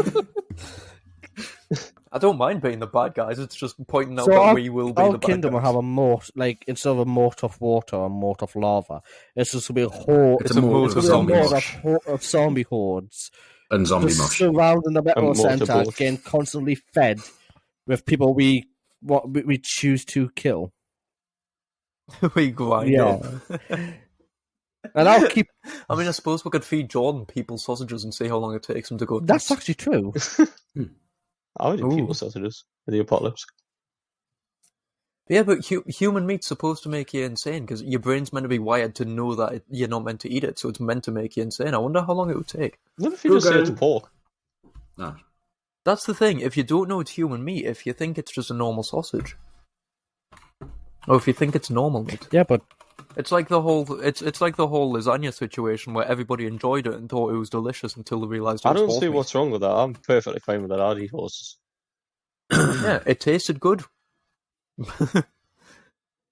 I don't mind being the bad guys. It's just pointing out So that we will be our the bad kingdom guys. will have a moat, like instead of a moat of water or a moat of lava, it's just going to be a horde. It's a moat of zombie mush. Of zombie hordes And zombie just mush. surrounding the metro And center, multiple. getting constantly fed with people we choose to kill. We grind up. And I'll keep. I mean, I suppose we could feed Jordan people's sausages and see how long it takes him to go. That's actually true. I would do Ooh. people sausages in the apocalypse. Yeah, but human meat's supposed to make you insane because your brain's meant to be wired to know that you're not meant to eat it, so it's meant to make you insane. I wonder how long it would take. What if you just say it's pork? No. That's the thing. If you don't know it's human meat, if you think it's just a normal sausage, or if you think it's normal meat, Yeah, but it's like the whole it's like the whole lasagna situation where everybody enjoyed it and thought it was delicious until they realised it I was don't horse see meat. what's wrong with that. I'm perfectly fine with that. I'd eat horses. Yeah, it tasted good.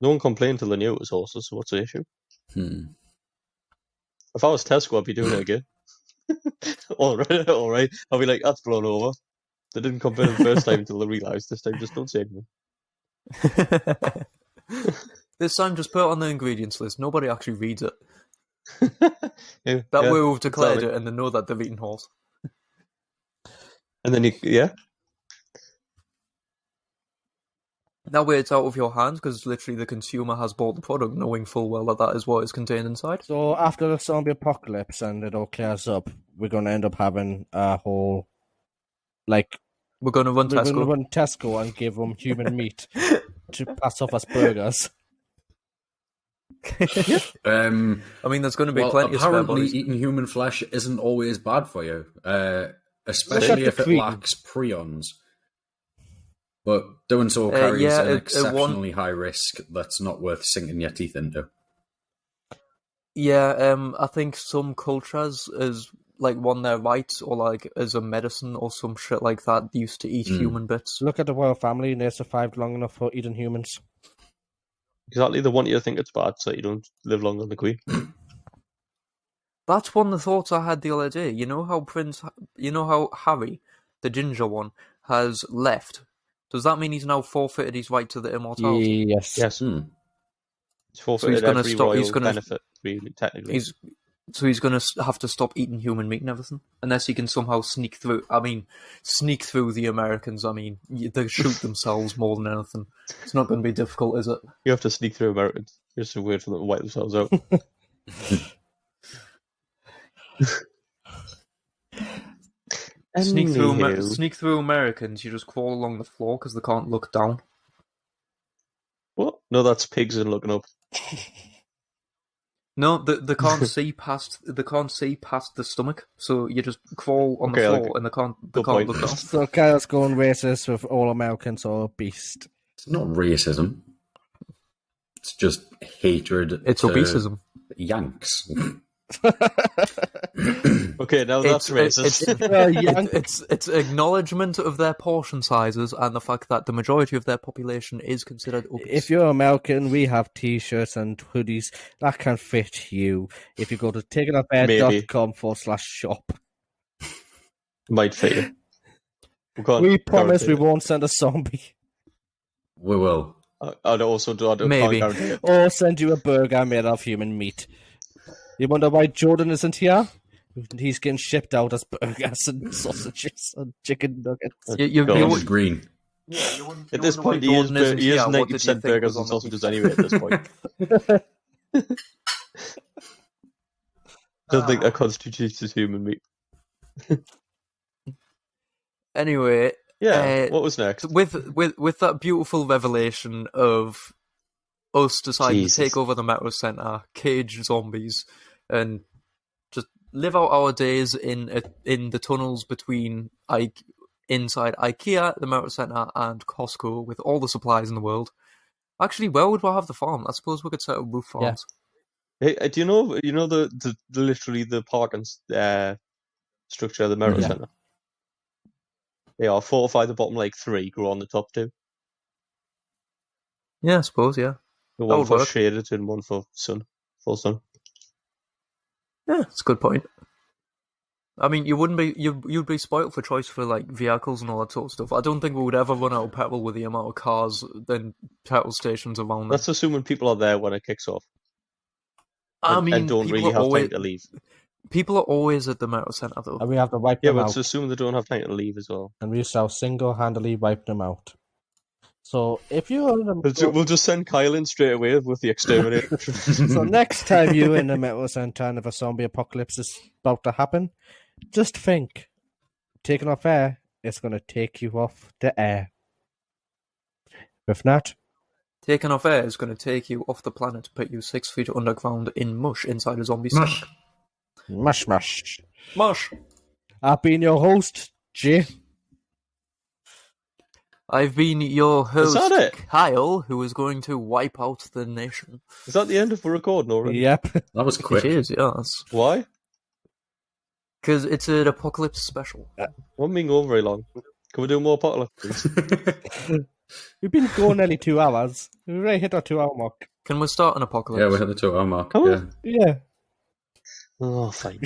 No one complained till they knew it was horses, so what's the issue? If I was Tesco, I'd be doing it again. all right. I'll be like, that's blown over. They didn't complain the first time until they realised. This time, just don't say anything. This time, just put it on the ingredients list. Nobody actually reads it. Yeah, That yeah, way we've declared exactly. it and they know that they've eaten horse. And then That way it's out of your hands because literally the consumer has bought the product knowing full well that that is what is contained inside. so after the zombie apocalypse and it all clears up, we're going to end up having a whole, like, We're going to run we're going to Tesco. run Tesco and give them human meat to pass off as burgers. I mean, there's going to be plenty of spare apparently bodies. eating human flesh isn't always bad for you, especially if it cream. lacks prions. But doing so carries yeah, an it exceptionally high risk that's not worth sinking your teeth into. Yeah, I think some cultures is like won their rights or like as a medicine or some shit like that used to eat human bits. Look at the royal family, and they survived long enough for eating humans. exactly. They want you to think it's bad so you don't live long on the queen. That's one of the thoughts I had the other day. You know how Harry, the ginger one, has left? Does that mean he's now forfeited his right to the immortality? Yes. Yes. It's forfeited gonna every stop- royal he's gonna- benefit, really, technically. He's going to have to stop eating human meat and everything, unless he can somehow sneak through. I mean, sneak through the Americans. I mean, they shoot themselves more than anything. It's not going to be difficult, is it? You have to sneak through Americans. Just to wait for them to wipe themselves out. Sneak through Americans. You just crawl along the floor because they can't look down. What? No, that's pigs and looking up. No, they can't see past. They can't see past the stomach. So you just crawl on the floor, and they can't point. look down. So Kyle's going racist with all Americans or beast. It's not racism. It's just hatred. It's to obesism. Yanks. Okay, now that's racist. It's acknowledgement of their portion sizes and the fact that the majority of their population is considered obese. If you're American, we have T-shirts and hoodies that can fit you. If you go to TakenOffAir.com/shop, Might fit you. we promise we won't send a zombie We will. I'd also do. Maybe. Can't guarantee it. or send you a burger made of human meat. You wonder why Jordan isn't here? He's getting shipped out as burgers and sausages and chicken nuggets. He's green. At this point, he is 90% burgers and sausages anyway. At this point, don't think that constitutes as human meat. Anyway, Yeah. What was next? with that beautiful revelation of us deciding Jesus. to take over the Metro Center, cage zombies, and just live out our days in the tunnels between inside IKEA, the Motor Centre, and Costco with all the supplies in the world. Actually, where would we have the farm? I suppose we could set up roof farms. Hey, do you know the literally the parking structure of the Motor Centre? They are 4 or 5 the bottom, like 3 grow on the top 2. Yeah, I suppose, yeah. The one for shaded and one for full sun. Yeah, it's a good point. I mean, you'd be spoilt for choice for like vehicles and all that sort of stuff. I don't think we would ever run out of petrol with the amount of cars and petrol stations around. That's assuming people are there when it kicks off. And don't really have time to leave. People are always at the Motor Centre though. And we have to wipe them out. Yeah, but it's assuming they don't have time to leave as well. And we used to single-handedly wipe them out. So if you're in the... We'll just send Kyle in straight away with the exterminator. So next time you're in the Motor Centre and if a zombie apocalypse is about to happen, just think, taking off air, it's going to take you off the air. If not... Taking off air is going to take you off the planet, put you 6 feet underground in mush inside a zombie Mush. Mush, mush. Mush. I've been your host, Jay. I've been your host, Is that it? Kyle, who is going to wipe out the nation. Is that the end of the recording already? Yep. That was quick. It is, yes. Why? Because it's an apocalypse special. Won't been going very long. Can we do more apocalypse? We've been going nearly 2 hours. We already hit our 2-hour mark. Can we start an apocalypse? Yeah, we hit the 2-hour mark. Come Yeah. on. Yeah. Oh, fine.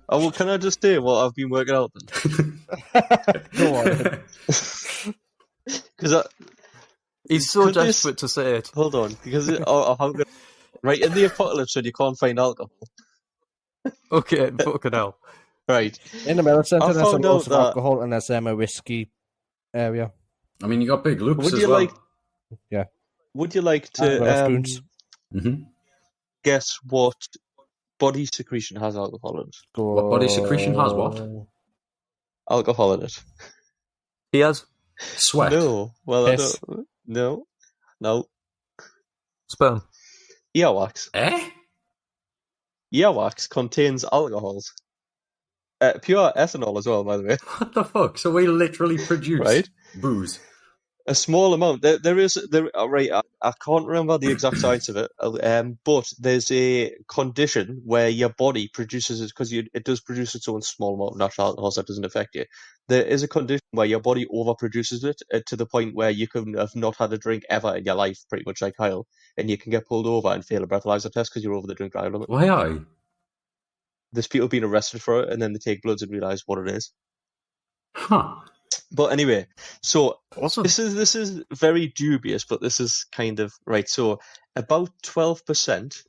Well, can I just say what I've been working out then? Go on. Because He's so desperate to say it. Hold on, because right in the apocalypse when you can't find alcohol. Okay, fucking hell. Right. In the Motor Centre, there's some lots of that- alcohol and there's a whiskey area. I mean, you got big loops Would as you well. like? Yeah. Would you like Well, to spoons. guess what body secretion has alcohol in it? What body secretion has what? Alcohol in it. He has Sweat. No. Well, Piss. I don't. No. sperm. Earwax. Eh? Earwax contains alcohols. Pure ethanol as well, by the way. What the fuck? So we literally produce Right. booze. A small amount. Right. I can't remember the exact science of it. But there's a condition where your body produces it because it does produce its own small amount of natural alcohol, so that doesn't affect you. There is a condition where your body overproduces it to the point where you can have not had a drink ever in your life, pretty much like Kyle, and you can get pulled over and fail a breathalyzer test because you're over the drink drive limit. Why I? There's people being arrested for it, and then they take bloods and realise what it is. Huh. But anyway, so Awesome. this is very dubious, but this is kind of right. So about 12%,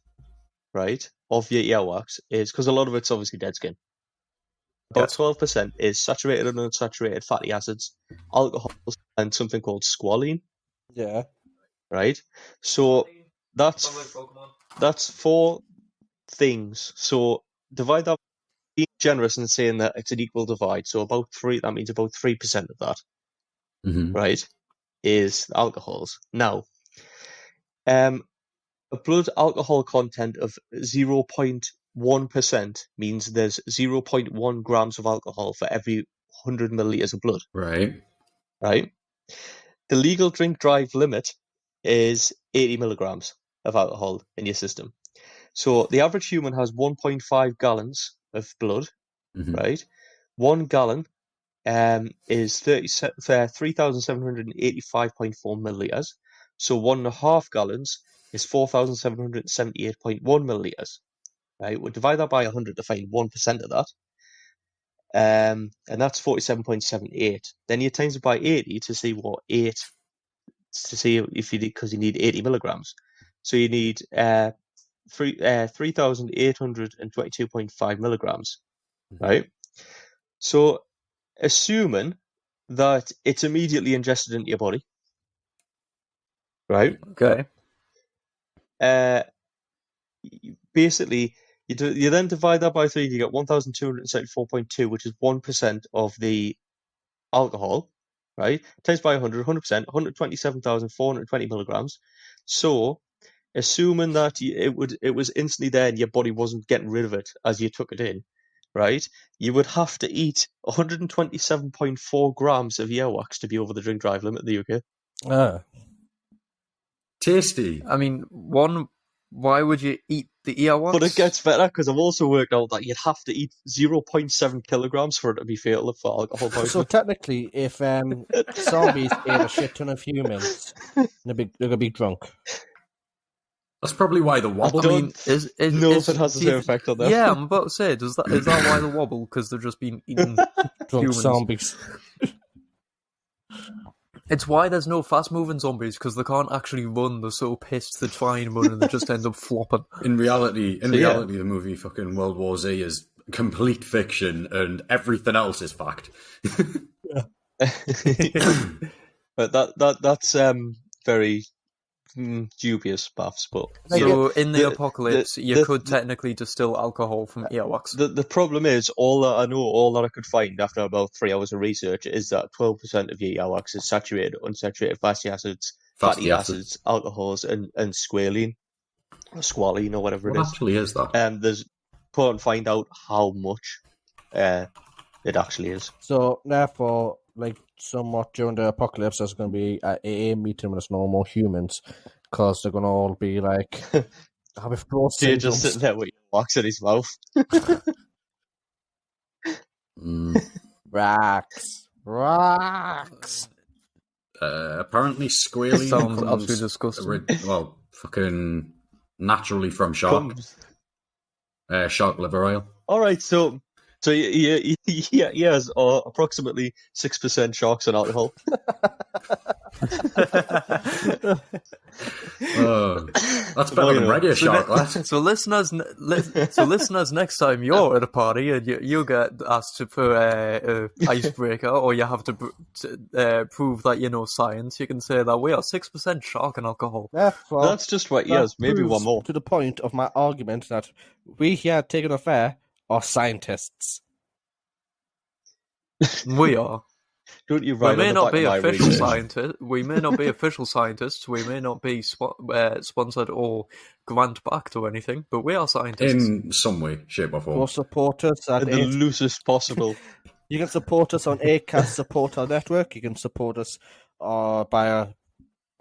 right, of your earwax is because a lot of it's obviously dead skin. About 12% is saturated and unsaturated fatty acids, alcohols, and something called squalene. Yeah. Right. So that's 4 things. So divide that. Being generous and saying that it's an equal divide, so about 3. That means about 3% of that, right, is alcohols. Now, a blood alcohol content of 0.1% means there's 0.1 grams of alcohol for every 100 milliliters of blood. Right. Right. The legal drink drive limit is 80 milligrams of alcohol in your system. So the average human has 1.5 gallons of blood, right? 1 gallon is 3,785.4 milliliters. So 1.5 gallons is 4,778.1 milliliters, right? We'll divide that by 100 to find 1% of that. And that's 47.78. Then you times it by 80 to see what 8, to see if you need, because you need 80 milligrams. So you need 3,822.5 milligrams, right? So, assuming that it's immediately ingested into your body, right? Okay. Basically, you then divide that by 3, you get 1,274.2, which is 1% of the alcohol, right? Times by 100%, 127,420 milligrams. So, assuming that it was instantly there and your body wasn't getting rid of it as you took it in, right, you would have to eat 127.4 grams of earwax to be over the drink drive limit in the UK. Tasty. I mean, why would you eat the earwax? But it gets better because I've also worked out that you'd have to eat 0.7 kilograms for it to be fatal for alcohol poisoning. So technically, if zombies ate a shit ton of humans, they're gonna be drunk. That's probably why the wobble. I don't know if it has the same effect on them. Yeah, I'm about to say, is that why the wobble? Because they've just been eating Drunk humans. zombies. It's why there's no fast-moving zombies, because they can't actually run. They're so pissed they try and run and they just end up flopping. In reality, the movie fucking World War Z is complete fiction and everything else is fact. But that's very dubious, Buffs. But so in the apocalypse, you could technically distill alcohol from earwax. The problem is, all that I could find after about 3 hours of research is that 12% of your earwax is saturated, unsaturated fatty acids, alcohols, and squalene, or squalene, or whatever it is. What actually is that? There's can't find out how much it actually is. So therefore, like somewhat during the apocalypse, there's going to be an AA meeting when there's no more humans, because they're going to all be like, have Jay just sitting there with wax in his mouth. Racks. Apparently, squalene sounds comes absolutely disgusting. Fucking naturally from shark. Shark liver oil. All right, so he has approximately 6% sharks and alcohol. That's better than regular shark, lad. So listeners, next time you're at a party and you get asked for a icebreaker, or you have to prove that you know science, you can say that we are 6% shark and alcohol. Therefore, that's just what he has. Maybe one more. To the point of my argument that we here at TakenOffAir are scientists. We are. Don't you we may not be official scientists. We may not be official scientists. We may not be sponsored or grant backed or anything, but we are scientists in some way, shape, or form. Or support us at in the loosest possible. You can support us on Acast Support Our Network. You can support us by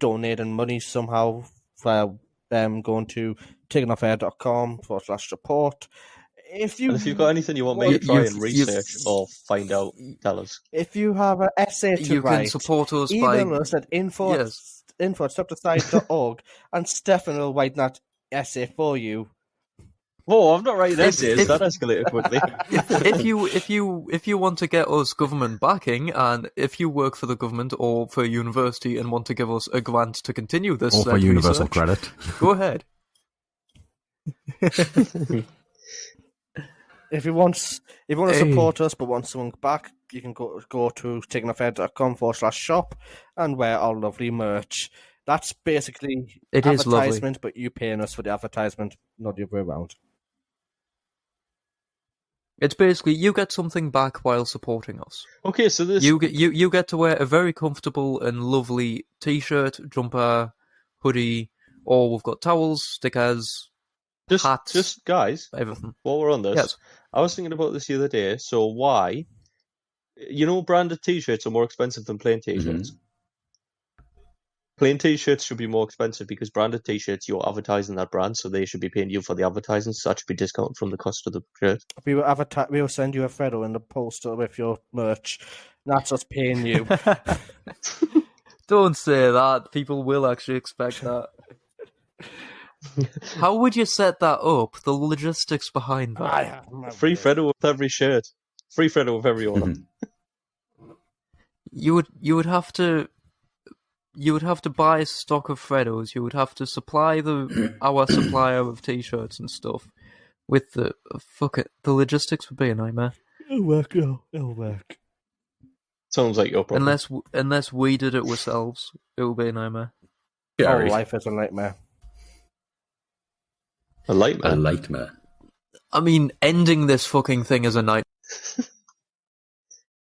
donating money somehow via going to TakenOffAir.com/support. If you've got anything you want me to try and research or find out, tell us. If you have an essay to write, can support us email us at info@stopthesite.org, and Stefan will write that essay for you. Oh, I'm not writing essays. That escalated quickly. If you want to get us government backing, and if you work for the government or for a university and want to give us a grant to continue this, or for universal credit, go ahead. If you want to support us but want someone back, you can go to TakenOffAir.com/shop and wear our lovely merch. That's basically advertisement, but you paying us for the advertisement, not the other way around. It's basically you get something back while supporting us. Okay, so this you get to wear a very comfortable and lovely t-shirt, jumper, hoodie, or we've got towels, stickers. Hats, just guys, everything. While we're on this, yes. I was thinking about this the other day. So why, branded T-shirts are more expensive than plain T-shirts. Mm-hmm. Plain T-shirts should be more expensive because branded T-shirts, you're advertising that brand, so they should be paying you for the advertising. So that should be discounted from the cost of the shirt. We will send you a Freddo in the poster with your merch. That's us paying you. Don't say that. People will actually expect that. How would you set that up? The logistics behind that. Free Freddo with every shirt. Free Freddo with every order. You would have to buy a stock of Freddos. You would have to supply our supplier of t-shirts and stuff. With the logistics would be a nightmare. It'll work. Sounds like your problem. Unless we did it ourselves, it would be a nightmare. Our life is a nightmare. A nightmare. I mean, ending this fucking thing is a nightmare.